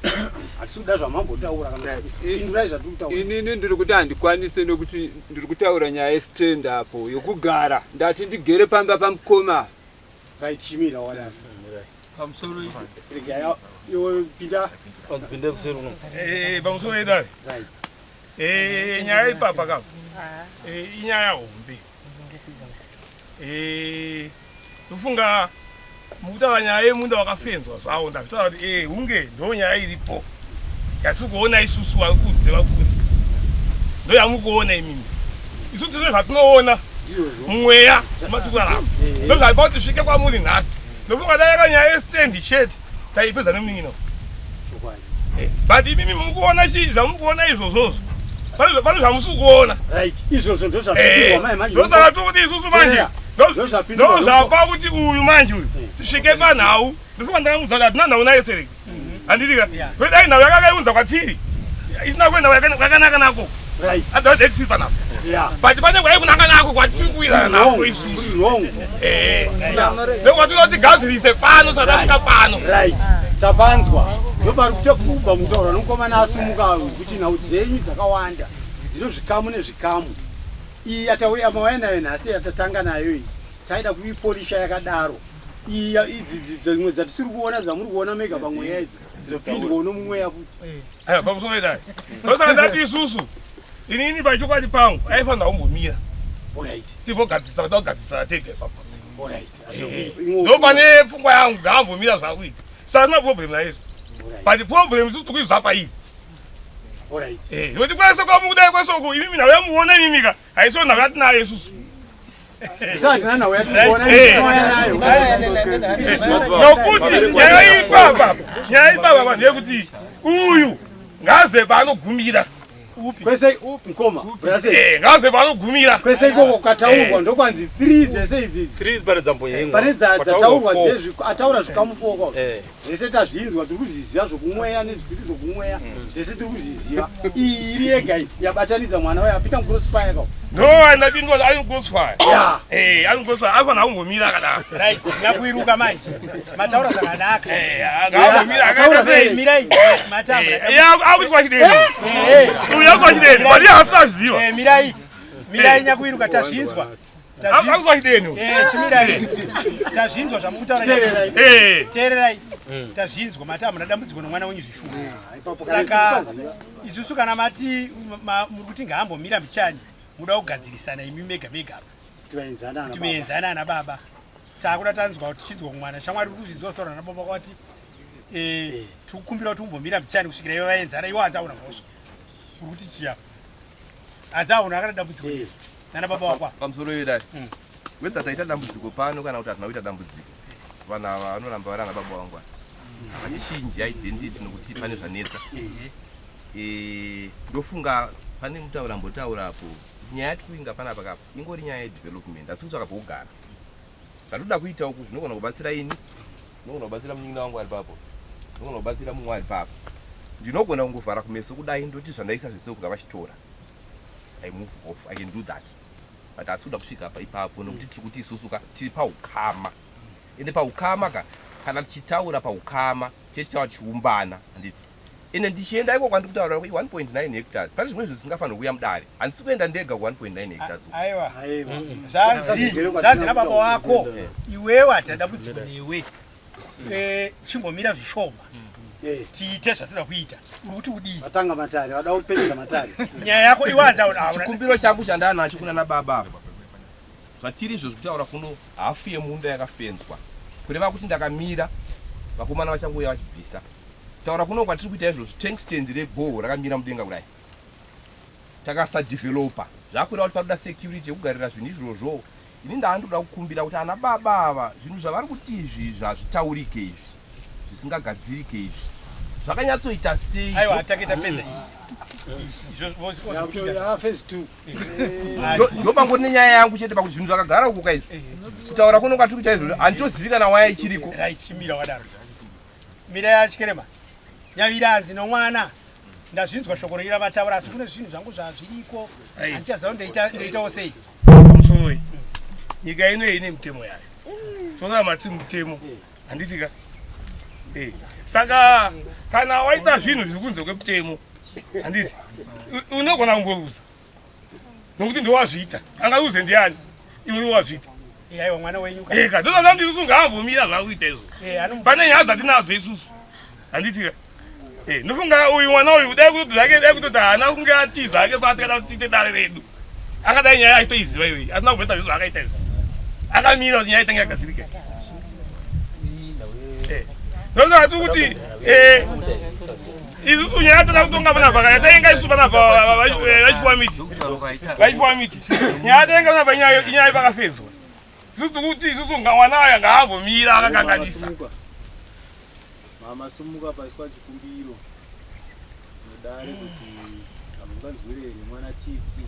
Hatisi kuda zvamambotaura kana pindurai zvatiri kutaura. Inini ndiri kuti handikwanise nokuti ndiri kutaura nyaya yestand apo yokugara ndati ndigere pamba pamukoma. Right, Chimira wadani. Pamusoro rega yo pinda pinda kusero no. Pamusoro idari. Right. Nyaya ipapa kama. Inyaya umbi. Tufunga mukutaura nyaya yemunda wakafenzwa zvawo ndakutaura kuti hunge ndo nyaya iripo yatikuona isusu vakudze vakuri ndo yamukuona imimi isusu tine zvatinoona mumweya masiku anapa ndo zvaipa kuti svike kwamuri nhasi ndofunga dayaka nyaya yestendi chete taipedza nemino but imimi mukuona chii zvamukuona izvozvozvo pane zvamusi kuona ndosaka tokuti isusu manje ndo zvapa kuti uyu manje uyu tisvike panhau ndofunga ndakamuudza kuti hatina nhau naye sereki handitika kwedai nhau yakakaiunza kwatiri isina kuenda kwakanaka nako adadetisi panapa but pane kwai kunaka nako kwatisiri kuwirana nako isusu ndokwatinoda kuti gadzirise pano sadasvika pano tapanzwa ndopari kutekubva mutaura nomukomana asumuka kuti nhau dzenyu dzakawanda dzino zvikamu nezvikamu iyi yatauya mawaya nayo nhasi yatatanga nayo iyi taida kuipolisha yakadaro idzi dzimwe dzatisiri kuona dzamuri kuona mega pamweya idzo dzopindwa nomumweya kuti pamusoro idai ndosaka ndati isusu inini pachokwadi pangu aifanira kumbomira tipogadzisa kuda kugadzisana tega ipapa ndo pane pfungwa yangu ngaambomira zvakuita saka sina problem naizvo but problem isusu tikuizvapa iyi noti kwese kwamudai kwesoku imimi nhau yamuona imimika haisiwo nhau yatinayo isusu nokuti nyaya ipapa ndeyekuti uyu ngaze paanogumira kwese mkoma ngaze paanogumira kwese ikoko kataurwa ndokwanzi 3 dzese idzi pane dzataurwa ataura zvikamufoko zvese tazvinzwa tiri kuzviziva zvokumweya nezvisiri zvokumweya zvese tiri kuzviziva iyi iri yega yabatanidza mwana wayo apita mucrossfire kao no andapindwa ari mucrossfire ari mucrossfire afanira kumbomira akadaro nakuiruka manje mataura zvakanaka akuitwa chideni uyu akuitwa chideni but iye hasina zviziva mirai nyakuiruka tazvinzwa akuitwa chideni chimirai tazvinzwa zvamukutaura teererai tazvinzwa mati hamuna dambudziko nomwana wenyu zvishuma saka isusu kana mati muri kuti ngaambomira mbichani muda kugadzirisana imi mega mega timeenzana ana baba takuda tanzwa kuti tichidzwa kumwana shamwari uri kuzvidziwa kutaura na baba kwati tikukumbira kuti umbomira mbichani kusvikira ivo vaenzana iwo hadzaona mhosva uri kuti chiya hadzaona akada dambudziko nana baba wakwa pamusoro yedai whether taita dambudziko pano kana kuti hatina kuita dambudziko vanhu ava vanoramba vari ana baba vangu vachishinji identity nokuti pane zvanetsa ndofunga pane mutaura ambotaurapo nyaya yatikuinga panapa kapo ingori nyaya yedevelopment hatisi kutsvaka pokugara zvatoda kuitawo kuti zvinogona kubatsira ini zvinogona kubatsira munyina wangu ari papo zvinogona kubatsira mumwe ari papo ndinogona kungovhara kumeso kudai ndoti zvandaisa zvese kuga vachitora I move off, I can do that. But hatisi kuda kusvika pa ipapo nokuti tiri kuti isusu tiri paukama ende paukama kana tichitaura paukama tichitaura chiumbana handiti ende ndichienda iko kwandiri kutaura 1.9 hectares pane zvimwe zvisingafanira kuuya mudare handisi kuenda ndega ku 1.9 hectares aiwa zvanzi nababa wako iwewe hatina dambudziko newe chimbomira zvishoma tiite zvatoda kuita uri kuti udii vatanga matare vada kupedzera matare nyaya yako iwanza chikumbiro changu chandanacho kuna nababa zvatiri izvo zvokutaura kuno hafu yemunda yakafenzwa kureva kuti ndakamira vakomana vachangouya vachibvisa taura kuno kwatiri kuita izvozvo tank stand rebhoho rakamira mudenga kudai takasadevelopa zvakureva kuti paruda security yekugarira zvinhu izvozvo ini ndaandoda kukumbira kuti ana baba ava zvinhu zvavari kuti izvi zvazvitaurike izvi zvisingagadzirike izvi zvakanyatsoita sei ndopangori nenyaya yangu chete pakuti zvinhu zvakagara ukuka izvi kutaura kuno kwatiri kuita izvozvo handitozivikana waya ichiriko chimira wadaro mira yachikirema nyaviranzi nomwana ndazvinzwa shoko rira vataura asi kune zvinhu zvangu zvazviriko handichaziva ndoitawo sei pamusoro nyika ino ine mitemo yayo tokaa mati mutemo handitika saka kana waita zvinhu zviri kunze kwemutemo handiti unogona kumboruza nokuti ndowazviita angaruze ndiani iwe wazviita aiwa mwana wenyu eka ndozvaza kuti isusu ngaambomira zvakuita izvo pane nyaya dzatinadzo isusu handitika ndofunga uyu mwana uyu dai kuti zvake dai kutoti haana kunge atiza ake patikada kuti tiite dare redu akadai nyaya aitoiziva iyoyi asina kuita zvizvo akaita izvo akamira kuti nyaya itange yagadzirika ndozvati kuti isusu nyaya toda kutonga panapa kana tainga isusu panapa vachifuwa miti nyaya tainga panapa inyaya pakafedzwa isusu kuti isusu mwana aya ngaambomira akakanganisa mama sumuka paiswa chikumbiro nodare kuti hamunganzwirere mwana tsitsi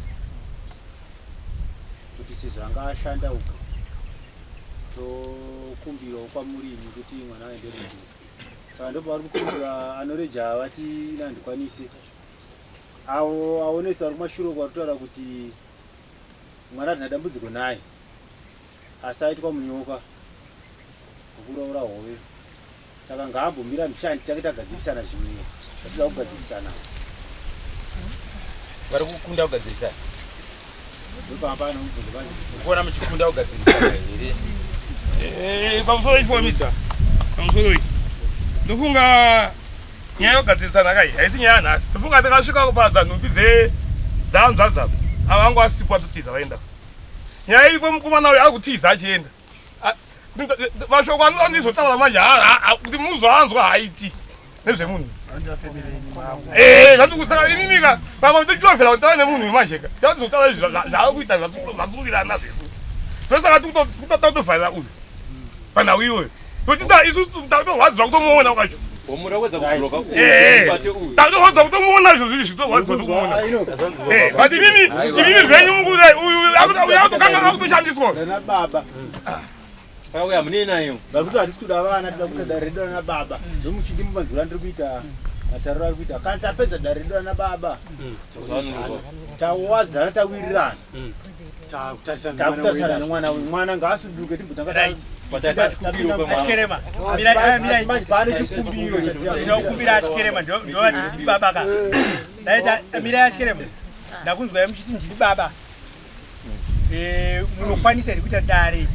kuti sezvanga ashanda uka tokumbirawo kwamurimi kuti mwana aende rumburi saka ndopavari kukumbira anoreja vati nandikwanise avo aonesa vari kumashure kwatotaura kuti mwana tina dambudziko naye asi aitwa munyoka kukuraura hove saka ngaambomira muchandi take tagadzirisana zvimwe zvatida kugadzirisana vari kukunda kugadzirisana ndopamba nomubvunzo vanje kuona muchikunda kugadzirisana here pamusoro ichifomidza pamusoro iyi ndofunga nyaya yokugadzirisana kai haisi nyaya yanhasi ndofunga takasvika kuparadza nhumbi dzaanzvazava ava vangu vasipwa totiza vaenda nyaya iripo mukomana uyo ari kutiza achienda mashoko andizotaura manje kuti muzoanzwa haiti nezvemunhu zvatikutsaka imimika pamwe tochitovhera kuti tava nemunhu wemajeka tatizotaura izvi zvaari kuita zvatsuvirana zvesu zvosaka tikutotovharira uyu panhau iyoyo totisa isusu takutorwadzwa kutomuona kwacho takutorwadza kutomuona izvo zviri zvitorwadzwa tomuona but imimi zvenyu mukudai uyu akutokanga akutoshandiswa kauya muninayo vakuti hatisi kuda vana tida kuita dare redu ana baba ndomuchindi muvanzura ndiri kuita masariro ari kuita kana tapedza dare redu ana baba tawadzana tawirirana takutarisana nemwana uyu mwana ngaasuduke timbotanga pane chikumbiro tinokumbira achikirema ndovati baba ka daita mira yachikirema ndakunzwai muchiti ndiri baba munokwanisa here kuita dare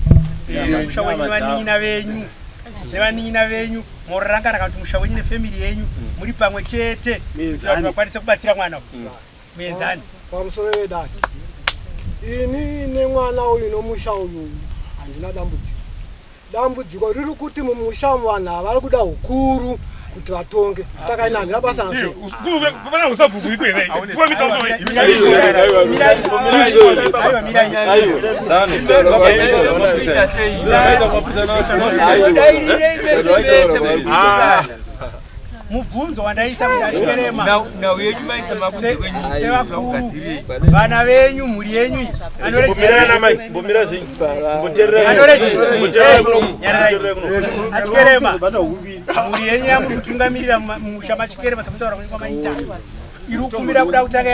musha wenyu nevanina venyu mororangana kana kuti musha wenyu nefemiri yenyu muri pamwe chete vakwanisa kubatsira mwana muenzani pamusoro wedare ini nemwana uyu nomusha uyu handina dambudziko riri kuti mumusha vanhu ava vari kuda ukuru kuti vatonge saka ina handina basa napana usabhuku ikwere mubvunzo wandaisa kuti achikerema sevakuru vana venyu mhuri yenyu achikerema mhuri yenyu yamuri kutungamirira musha machikerema semutaura kuti kwamaita iri kukumbira kuda kutanga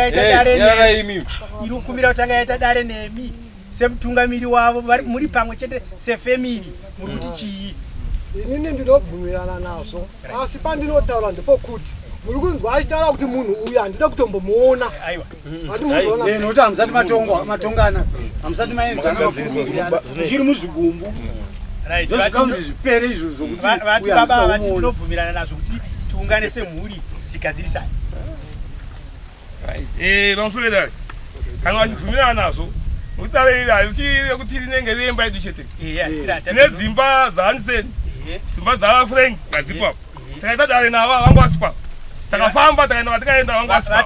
yaita dare nemi semutungamiri wavo muri pamwe chete sefemiri muri kuti chii inini ndinobvumirana nazvo asi pandinotaura ndepokuti muri kunzwa achitaura kuti munhu uyu handida kutombomuona nokuti hamusati matongana hamusati maenzana zvichiri muzvigumbu ndozvikaunzi zvipere izvozvo vati baba vati tinobvumirana nazvo kuti tiungane semhuri tigadzirisane pamusoro dare kana vachibvumirana nazvo nokuti dare iri harisi yekuti rinenge remba yedu chete nedzimba dzahaniseni dzimba dzavafrank ngadzipapo takaita dare navo vangu vasipa takafamba takaenda vangu vasipa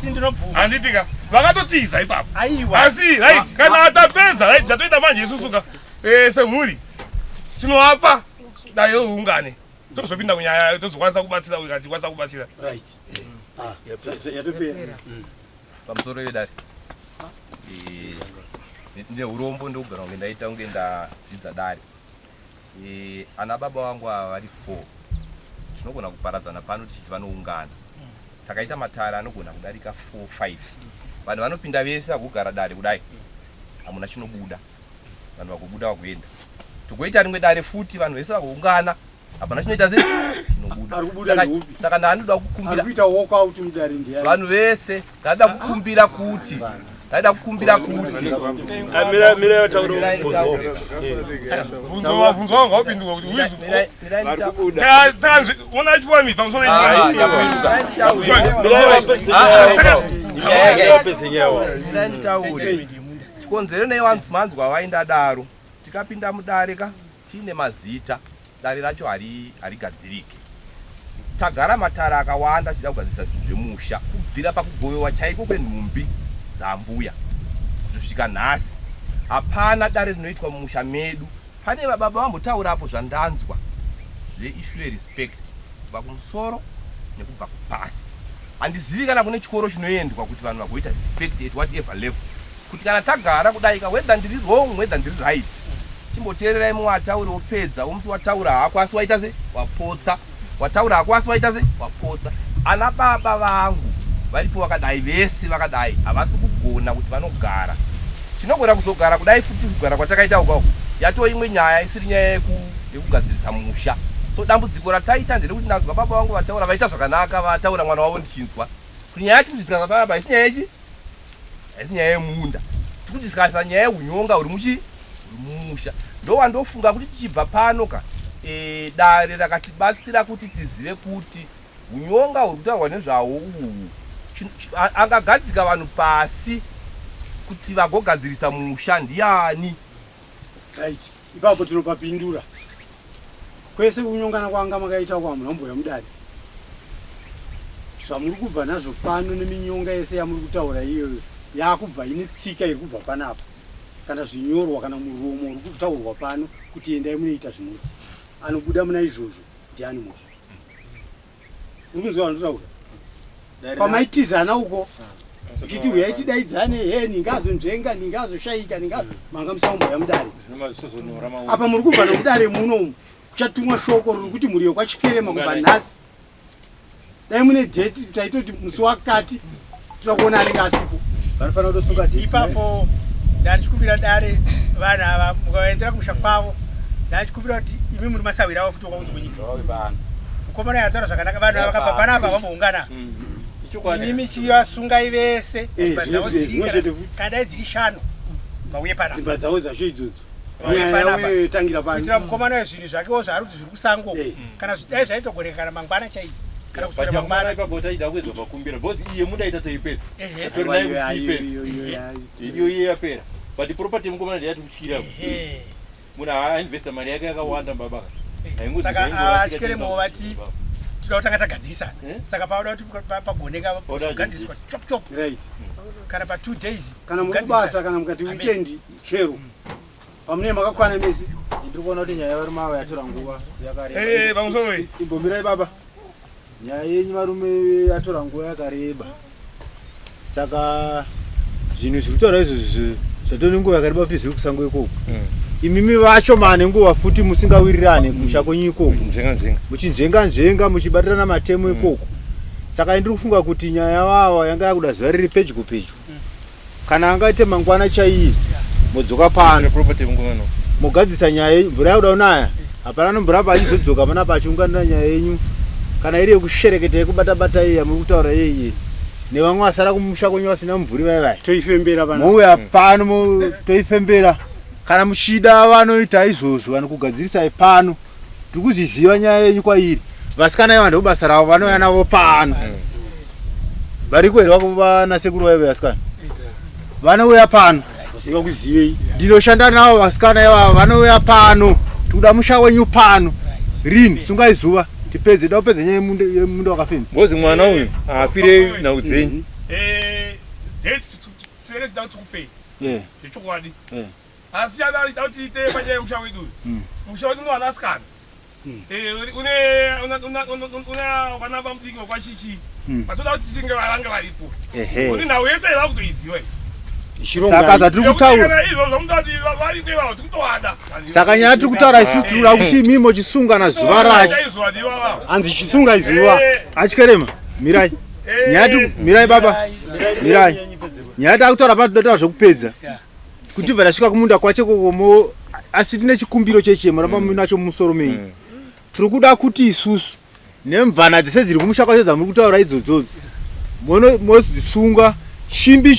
handitika vakatotiza ipapo asi right kana atapedza right zvatoita manje isusuka semhuri tinovapa dai ungane tozopinda kunyaya tozokwanisa kubatsira uyu kati kwanisa kubatsira right pamusoro wedare neurombo ndogara kunge ndaita kunge ndadzidza dare ana baba vangu ava vari 4 tinogona kuparadzana pano tichiti vanoungana takaita matara anogona kudarika 4-5 vanhu vanopinda vese vakugara dare kudai hamuna chinobuda vanhu vakubuda vakuenda togoita rimwe dare futi vanhu vese vakuungana hapana chinoita se chinobuda saka ndaanoda kukumbira vanhu vese ndaida kukumbira kuti vunzo wanga wapinduka kuti ona chifami pamusoro chikonzero nevanzwa vainda daro tikapinda mudare tiine mazita dare racho harigadzirike tagara matara akawanda tida kugadzirisa zvinhu zvemusha kubvira pakugovewa chaiko kwenhumbi dzambuya kusvika nhasi hapana dare rinoitwa mumusha medu. Pane baba vambotaurapo zvandanzwa zveissue respect kubva kumusoro nekubva kupasi. Handizivi kana kune chikoro chinoendwa kuti vanhu vagoita respect at whatever level, kuti kana tagara kudaika whether ndiri wrong whether ndiri right, chimboteererai mumwe ataure wopedza, womuti wataura hako asi waita se wapotsa, wataura hako asi waita se wapotsa. Ana baba vangu varipo vakadai, vese vakadai, havasi kugona kuti vanogara. Tinogona kuzogara kudai futi kugara kwatakaita uko yato imwe nyaya isiri nyaya yekugadzirisa musha. So dambudziko rataita nderekuti ndazwa baba vangu vataura vaita zvakanaka, vataura mwana wavo ndichinzwa. Kuti nyaya tidzidzika papa isi nyaya ichi, isi nyaya yemunda. Tikudzidzika nyaya yehunyonga uri musha. Ndo wandofunga kuti tichibva pano dare rakatibatsira kuti tizive kuti hunyonga uri kutaurwa nezvawo uhu angagadzika vanhu pasi kuti vagogadzirisa musha ndiani. Right. Ipapo tinopapindura. Kwese kunyongana kwanga makaita kwa mhambo mudari. Zvamuri kubva nazvo pano neminyonga yese yamuri kutaura iyoyo yakubva ine tsika iri kubva panapa. Kana zvinyorwa kana muromo uri kutaurwa pano kuti endai munoita zvinoti. Anobuda muna izvozvo ndiani mozvo. Uri kunzwa vandotaura? Pamaitizana uko kuti uyayitidaidzane ningazonzvenga ningazoshayika manga musambo mudare. Apa muri kubva nomudare munomu kuchatumwa shoko riri kuti muri kwachikirema kubva nhasi. Dai mune date taitoti musi wakati tirakuona anenge asipo. Vanofana kutosuka date. Ipapo ndachikumbira dare vana ava mukaendera kumusha kwavo. Ndachikumbira kuti imi muri masawira avo futi wakaunzwa kunyika. Mukomana yataura zvakanaka, vanhu vakabva panapa vamboungana. Mimi chiyasungai vese kada dziri 5 mauye panapa. Dzimba dzawo zvacho idzodzo. Uye tangira pano. Kuitira mukomana wezvinhu zvakewo zvari kuti zviri kusango. Kana zvidai zvaitogoreka kana mangwana chai. Kana kuswera mangwana ipapo taita kwezva pakumbira bosi iye mudaita toipedza. Torinayo kuipedza. Iyo iye yapera. But property mukomana ndiyati kuchikira. Muna investa mari yake yakawanda baba. Saka achikiremo vati tinoda kutanga tagadzirisana. Saka pauda kuti pagoneka kugadziriswa chop chop. Right. Kana pa 2 days. Kana mukubasa kana mukati weekend chero. Pamune makakwana mesi. Ndiri kuona kuti nyaya vari mawa yatora nguva yakareba. Pamusoro imbomirai baba. Nyaya yenyu varume yatora nguva yakareba. Saka zvinhu zviri kutaura izvozvo zvatori nguva yakareba kuti zviri kusango ikoko. Imimi vacho mane nguva futi musingawirirane kumusha kwenyu ikoko. Muchinzvenga muchibatirana matemo ikoko. Saka ndiri kufunga kuti nyaya wawa yanga yakuda zuva riri pedyo pedyo. Kana angaite mangwana chaiye modzoka pano mogadzisa nyaya yenyu. Mvura yakuda kunaya hapana nomvura pachizodzoka pana pachiunganira nyaya yenyu. Kana iri yekushereketa yekubata iye yamuri kutaura yeye nevamwe vasara kumusha kwenyu vasina mvuri vaivai toifembera pano mouya pano toifembera. Kana muchida vanoita izvozvo vanokugadzirisa pano. Tiri kuziziva nyaya yenyu kwairi. Vasikana ivanda kubasa ravo vanouya navo pano. Vari kuherwa kuva nasekuru vaive vasikana vanouya pano. Vasikakuzivei ndinoshanda navo vasikana ivava vanouya pano. Tikuda musha wenyu pano. Rini sungaizuva tipedze dapedze nyaya yemunda wakafenza ngozi mwana uyu afire na udzenyi date tsere dati kupe chichokwadi asi yana dati te panye mshawidu mshawidu no anaskana una kana bamdingo kwa chichi matoda kuti chinge varanga varipo uri nawe yese ila kutoiziwe saka saka nyaya tiri kutaura isusu tirikuda kuti mimo chisunga na zuva racho hanzi chisunga izuva achikerema mirai mirai baba mirai nyaya takutaura patodatora zvekupedza kuti bva rasvika kumunda kwacho kokomo asi tine chikumbiro chechemo rapamnacho mumusoro menyu tiri kuda kuti isusu nemvana dzese dziri kumusha kwacho dzamuri kutaura idzodzodzi mozisunga chimbi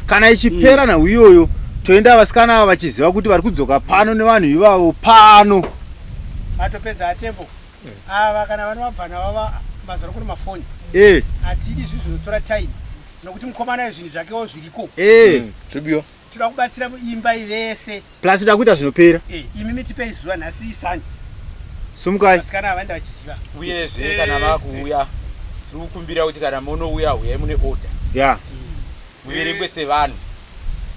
kana ichipera nawo iyoyo toenda vasikana ava vachiziva kuti vari kudzoka pano nevanhu ivavo pano atopedza atembo ava kana vano vabvana vava mazaro kuri mafoni hatidi zvinhu zvinotora time nokuti mukomana zvinhu zvakewo zviriko zvibiwa toda kubatsira muimba ivese plus toda kuita zvinopera imi mitipei zuva nhasi isandi sumukai vasikana ava enda vachiziva uyezve kana vakuuya tiri kukumbira kuti kana munouya uyai mune order muverengwe sevanhu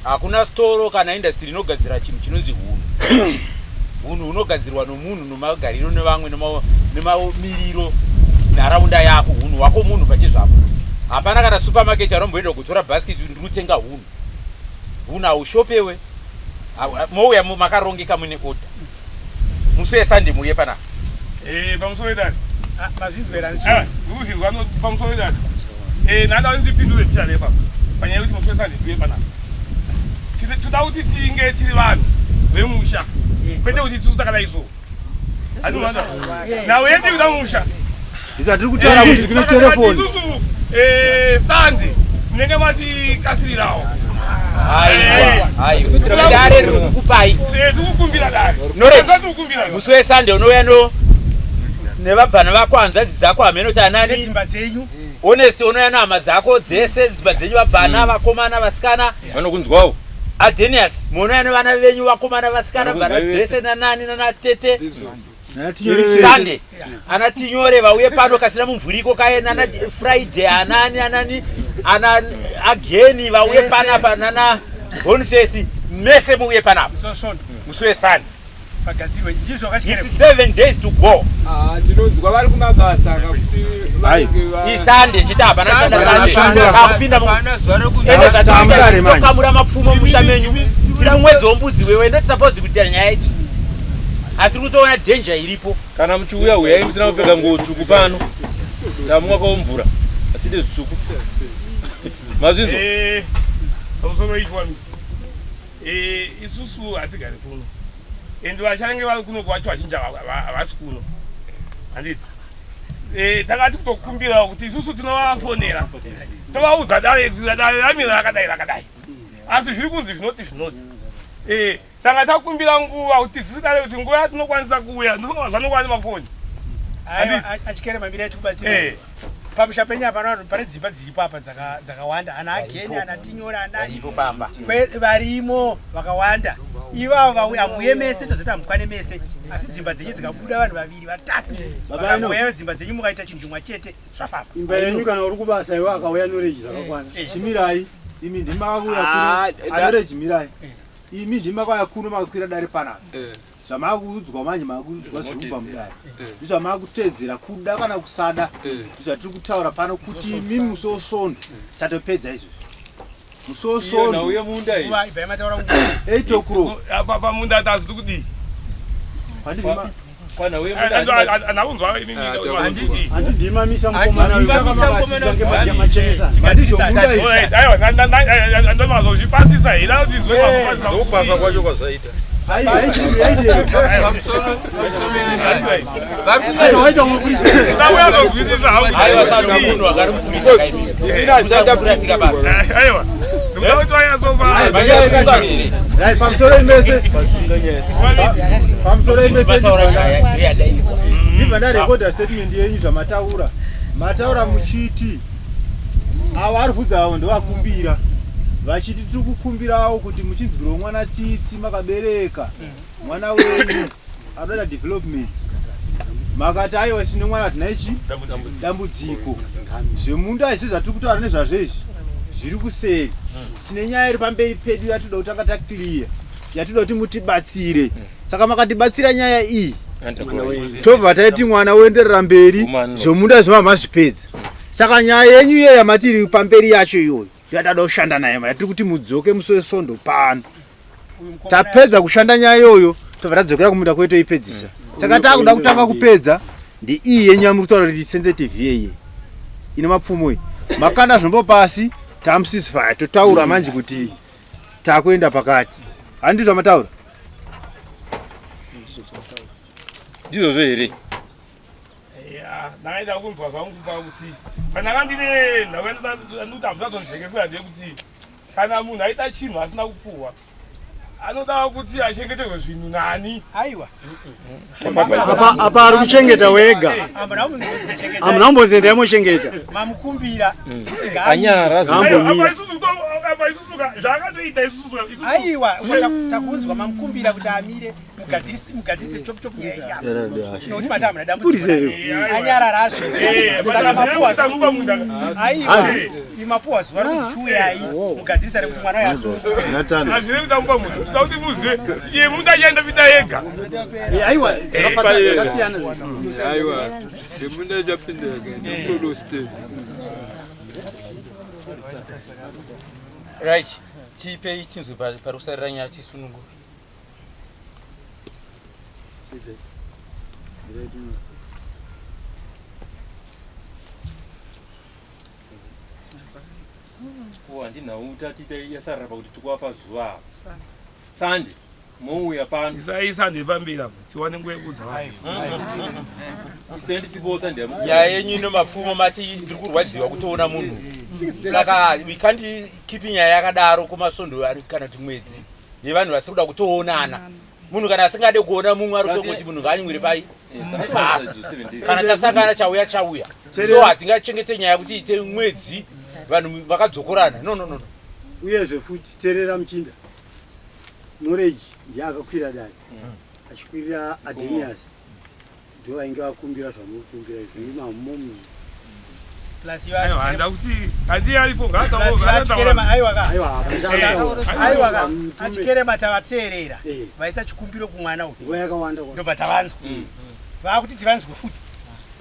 hakuna storo kana industry inogadzira chinhu chinonzi hunhu hunhu hunogadzirwa nomunhu nomagariro nevamwe nemamiriro nharaunda yako hunhu hwako munhu pachezvako hapana kana supermarket aromboenda kutora bhasiketi ndiri kutenga hunhu hunhu haushopewe mouya makarongeka mune order musi wesande muuye panapa pamusoro wedani mazvizwerani pamusoro wedani nada ndipindure ticharepa panyaya kuti musi wesande tiuye panapa toda kuti tinge tiri vanhu vemusha kwete kuti isusu takadai so nawe yeti kuda musha tiri kutaura kuti kune telefoni isusu sande munenge matikasirirawo dare riri kukupai tikukumbira dare musi wesande unouya nevabvana vako hanzvadzi dzako hamenoti anani dzimba dzenyu honest unouya nehama dzako dzese dzimba dzenyu vabvana vakomana vasikana vanokunzwawo adenius munouya nevana venyu vakomana vasikana bvana dzese nanani nanatete sande ana tinyore vauye pano kasina mumvuriko kaye nana friday anani ana ageni vauye panapa nana boniface mese muuye panapa musi wesande it's 7 days to go ndinonzwa vari kumabasa isande chiti hapana kakupinda ende zvatinokamura mapfumo musha menyu tira mwedzi wombudzi wewe ndotisapozi kuitira nyaya idzi asi kutoona danger iripo kana muchiuya uyai musina kupfeka nguo tsvuku pano tamwakawo mvura atide zvitsvuku mazvinzo pamusoro itwami isusu hatigari kuno ende vachange vari kuno kwacho vachinji havasi kuno handiti takati kutokumbira kuti isusu tinovafonera tovaudza dare ramira rakadai asi zviri kunzi zvinoti tanga takumbira nguva kuti zvisidare kuti nguva yatinokwanisa kuuya zvanokwana nemafoni achikere mambiri achikubatsira pamusha penya pane dzimba dziripo apa dzakawanda ana ageni ana tinyora anani varimo vakawanda ivavo hamuye mese tozoita mukwane mese asi dzimba dzenyu dzikabuda vanhu vaviri vatatu vakauya dzimba dzenyu mukaita chinhu chimwe chete zvafamba imba yenyu kana uri kubasa iwe akauya noreji zvakakwana chimirai imi ndima kakauya anoreji mirai imi ndima kakauya kuno makakwira dare panapa zvamakuudzwa manje makuudzwa zvirikubva mudare ndizvamakutedzera kuda kana kusada ndizvatiri kutaura pano kuti imi musosvondo tatopedza izvozvo musosvondo 8 o'clock pamunda taziti kudii handidhimamisa mukomanaandizvipasisa hila kupasa kwacho kwazvaita ndibva ndarekodha statement yenyu zvamataura mataura muchiti avo ari bvudza avo ndovakumbira vachiti tiri kukumbirawo kuti muchinzwiro mwana tsitsi makabereka mwana wenyu anoda development makati aiwa sine mwana tinaichi dambudziko zvemunda isi zvatiri kutaura nezvazvo izvi zviri kuseri tine nyaya iri pamberi pedu yatoda kutanga takliya yatoda kuti mutibatsire saka makatibatsira nyaya iyi tobva taiti mwana uenderera mberi zvemunda zvima mazvipedza saka nyaya yenyu iyo yamatiri pamberi yacho iyoyo yatada kushanda nayo yatiri kuti mudzoke musoesondo pano tapedza kushanda nyaya iyoyo tobva tadzokera kumunda kwetoipedzisa saka takuda kutanga kupedza ndi iyi yenyu yamuri kutaura kuti sensitive yeye ine mapfumo iyi makanda zvombo pasi tamusisifaya totaura manje kuti takuenda pakati handi zvamataura ndizvozvo here ndakaita kunzwa zvangu kufa kuti pandakandine ndakutambuzazondijekezera ndeyekuti kana munhu aita chinhu asina kupuhwa anoda kuti achengeterwe zvinhu nani. Aiwa. Apa ari kuchengeta wega. Amuna umbonze ndaimochengeta. Mamukumbira. Anyara zvambomira. Apa isusuka zvakatoita isusuka. Aiwa, takunzwa mamukumbira kuti amire mugadzise chop chop nyaya. Noti matamuna dambudziko. Anyara rasho. Saka mapuwa tamuba munda. Aiwa. Imapuwa zuwa kuchuya ai mugadzisa rekuti mwana yazo. Natana. Azvire kutambuba munda. Tauti muze iye mundu achaenda pita yega. Aiwa, dzakapata dzakasiyana. Aiwa, semundu achapinda yega ndolo state. Right, tipe chinzwe parusarira nyaya chisunungu. Handina utatita yasarira pakuti tikwapa zuva Sande mouya pano isai pambira tiwane nguva yekudza isendi sibosa ndemo nyaya yenyu inomapfumo mati ndiri kurwadziwa kutoona munhu saka we can't keep nyaya yakadaro kumasondo kana kuti mwedzi yevanhu vasiri kuda kutoonana munhu kana asingade kuona mumwe ari kutongoti munhu ngaanyimwire pai basi kana tasangana chauya so hatingachengete nyaya kuti ite mwedzi vanhu vakadzokorana no uyezve futi terera muchinda Noreji ndiye akakwira dai achikwirira Adenius ndo vainge vakumbira zvamukumbira zviri mamomu plus handa kuti handi aripo aiwa achikerema tavateerera vaisa chikumbiro kumwana uyu nguva yakawanda ndobva tavanzwa vakuti tivanzwe futi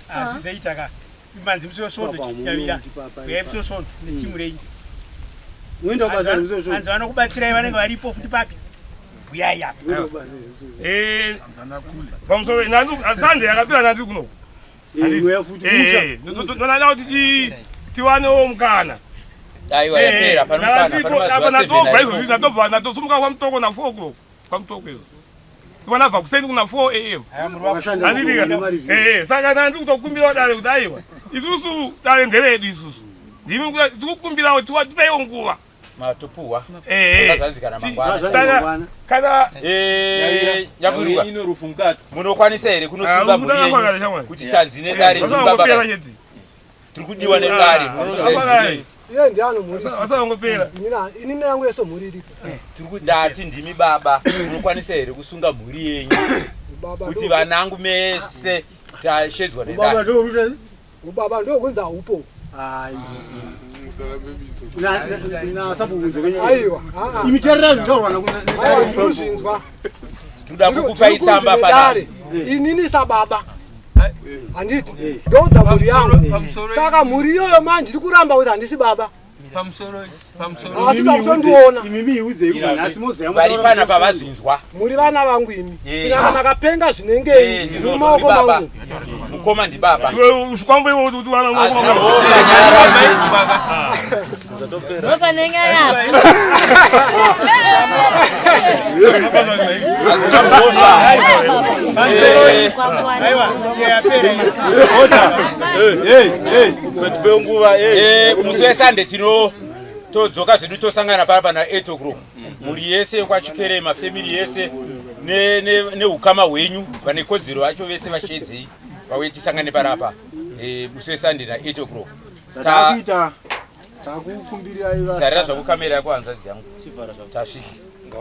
azvizoita ka imanzi musosvondo chikavira uya musosvondo netimu renyu anzi vanokubatsirai vanenge varipo futi papi buyaya pamusoro Sande yakapira nati kuno ndoda kuti tiwanewo mukana aiwa yapera panatobva natosumuka kwamutoko na 4 o'clock kwamutoko izo tivanabva kuseni kuna 4 am saka nandi kutokumbirawo dare kuti aiwa isusu dare nderedu isusu ndimi tikukumbirawo tipaiwo nguva matopuwa kana nyakuruka munokwanisa here kunosunga mhuri yenyu kuti tanzi nedare tiri kudiwa nedare iye ndiano mhuri asangopera inini yangu yeso mhuri iripo tiri kudati ndimi baba munokwanisa here kusunga mhuri yenyu kuti vanangu mese tashedzwa nedare ubaba ndokunzi haupo imiterera zvitaurwa nekuzvinzwa toda kukupa itsamba padare inini sababa handiti ndoudza mhuri yangu saka mhuri iyoyo manje ndiri kuramba kuti handisi baba asi pakutondiona vari pana pavazvinzwa muri vana vangu imi kunaka makapenga zvinenge mumaoko mangu mukoma ndibaba musi weSunday todzoka zvedu tosangana parapa na8 o'clock mhuri yese kwachikerema family yese neukama hwenyu vane kodzero vacho vese vashedzei vauye tisangane parapa musi weSunday na8 o'clock zarira zvakukamera yako hanzvadzi yangu tasvika